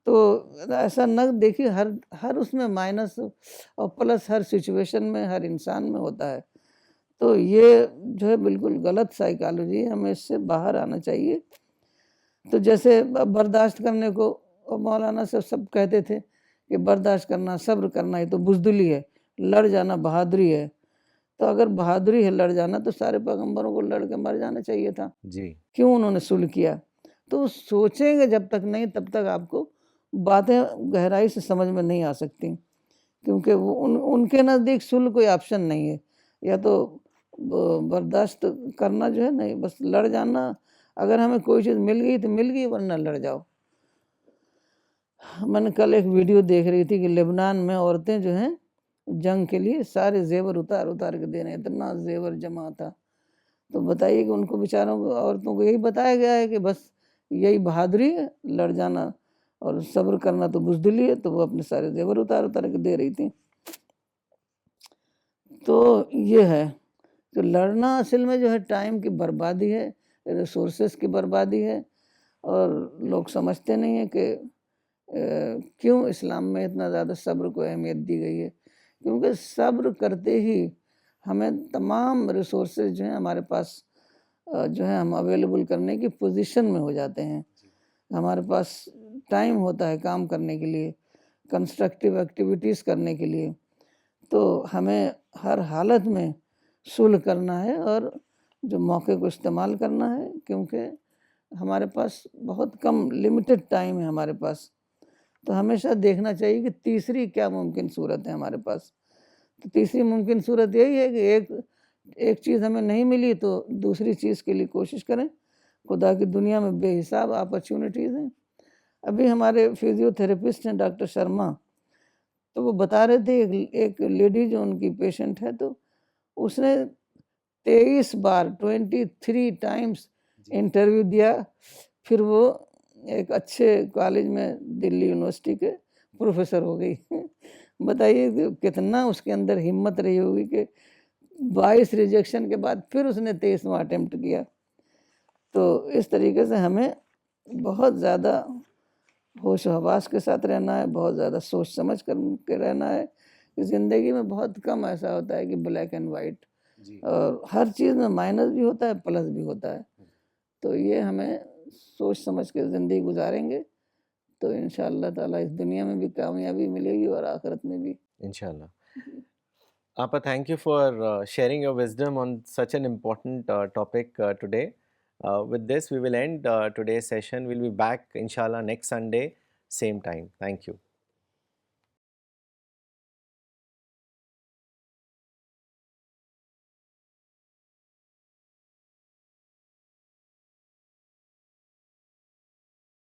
تو ایسا نہ دیکھیے, ہر اس میں مائنس اور پلس ہر سچویشن میں ہر انسان میں ہوتا ہے. تو یہ جو ہے بالکل غلط سائیکالوجی ہے, ہمیں اس سے باہر آنا چاہیے. تو جیسے برداشت کرنے کو مولانا سے سب کہتے تھے کہ برداشت کرنا, صبر کرنا یہ تو بزدلی ہے, لڑ جانا بہادری ہے. تو اگر بہادری ہے لڑ جانا تو سارے پیغمبروں کو لڑ کے مر جانا چاہیے تھا. جی کیوں انہوں نے صلح کیا؟ تو سوچیں گے جب تک نہیں, تب تک آپ کو باتیں گہرائی سے سمجھ میں نہیں آ سکتی, کیونکہ وہ ان کے نزدیک صلح کوئی آپشن نہیں ہے. یا تو برداشت کرنا جو ہے نہیں, بس لڑ جانا. اگر ہمیں کوئی چیز مل گئی تو مل گئی, ورنہ لڑ جاؤ. میں نے کل ایک ویڈیو دیکھ رہی تھی کہ لبنان میں عورتیں جو ہیں جنگ کے لیے سارے زیور اتار کے دے رہے ہیں, اتنا زیور جمع تھا. تو بتائیے کہ ان کو بیچاروں کو, عورتوں کو یہی بتایا گیا ہے کہ بس یہی بہادری ہے, لڑ جانا, اور صبر کرنا تو بزدلی ہے. تو وہ اپنے سارے زیور اتار کے دے رہی تھیں. تو یہ ہے کہ لڑنا اصل میں جو ہے ٹائم کی بربادی ہے, ریسورسز کی بربادی ہے. اور لوگ سمجھتے نہیں ہیں کہ کیوں اسلام میں اتنا زیادہ صبر کو اہمیت دی گئی ہے. کیونکہ صبر کرتے ہی ہمیں تمام ریسورسز جو ہیں ہمارے پاس جو ہے ہم اویلیبل کرنے کی پوزیشن میں ہو جاتے ہیں. ہمارے پاس ٹائم ہوتا ہے کام کرنے کے لیے, کنسٹرکٹیو ایکٹیویٹیز کرنے کے لیے. تو ہمیں ہر حالت میں صلح کرنا ہے اور جو موقع کو استعمال کرنا ہے, کیونکہ ہمارے پاس بہت کم لمیٹڈ ٹائم ہے ہمارے پاس. تو ہمیشہ دیکھنا چاہیے کہ تیسری کیا ممکن صورت ہے ہمارے پاس. تو تیسری ممکن صورت یہی ہے کہ ایک چیز ہمیں نہیں ملی تو دوسری چیز کے لیے کوشش کریں. خدا کی دنیا میں بے حساب اپرچونیٹیز ہیں, ابھی ہمارے فزیو تھراپسٹ ہیں ڈاکٹر شرما، تو وہ بتا رہے تھے ایک لیڈی جو ان کی پیشنٹ ہے، تو اس نے 23 بار 23 ٹائمس انٹرویو دیا، پھر وہ ایک اچھے کالج میں دلی یونیورسٹی کے پروفیسر ہو گئی۔ بتائیے کتنا اس کے اندر ہمت رہی ہوگی کہ 22 ریجیکشن کے بعد پھر اس نے 23واں اٹیمپٹ کیا۔ تو اس طریقے سے ہمیں بہت زیادہ ہوش و حواس کے ساتھ رہنا ہے، بہت زیادہ سوچ سمجھ کر کے رہنا ہے۔ زندگی میں بہت کم ایسا ہوتا ہے کہ بلیک اینڈ وائٹ، اور ہر چیز میں مائنس بھی ہوتا ہے، پلس بھی ہوتا ہے۔ تو یہ ہمیں سوچ سمجھ کے زندگی گزاریں گے تو انشاءاللہ تعالیٰ اس دنیا میں بھی کامیابی ملے گی اور آخرت میں بھی۔ Inshallah. Appa, thank you for sharing your wisdom on such an important topic today. With this, we will end today's session. We'll be back, inshallah, next Sunday, same time. Thank you.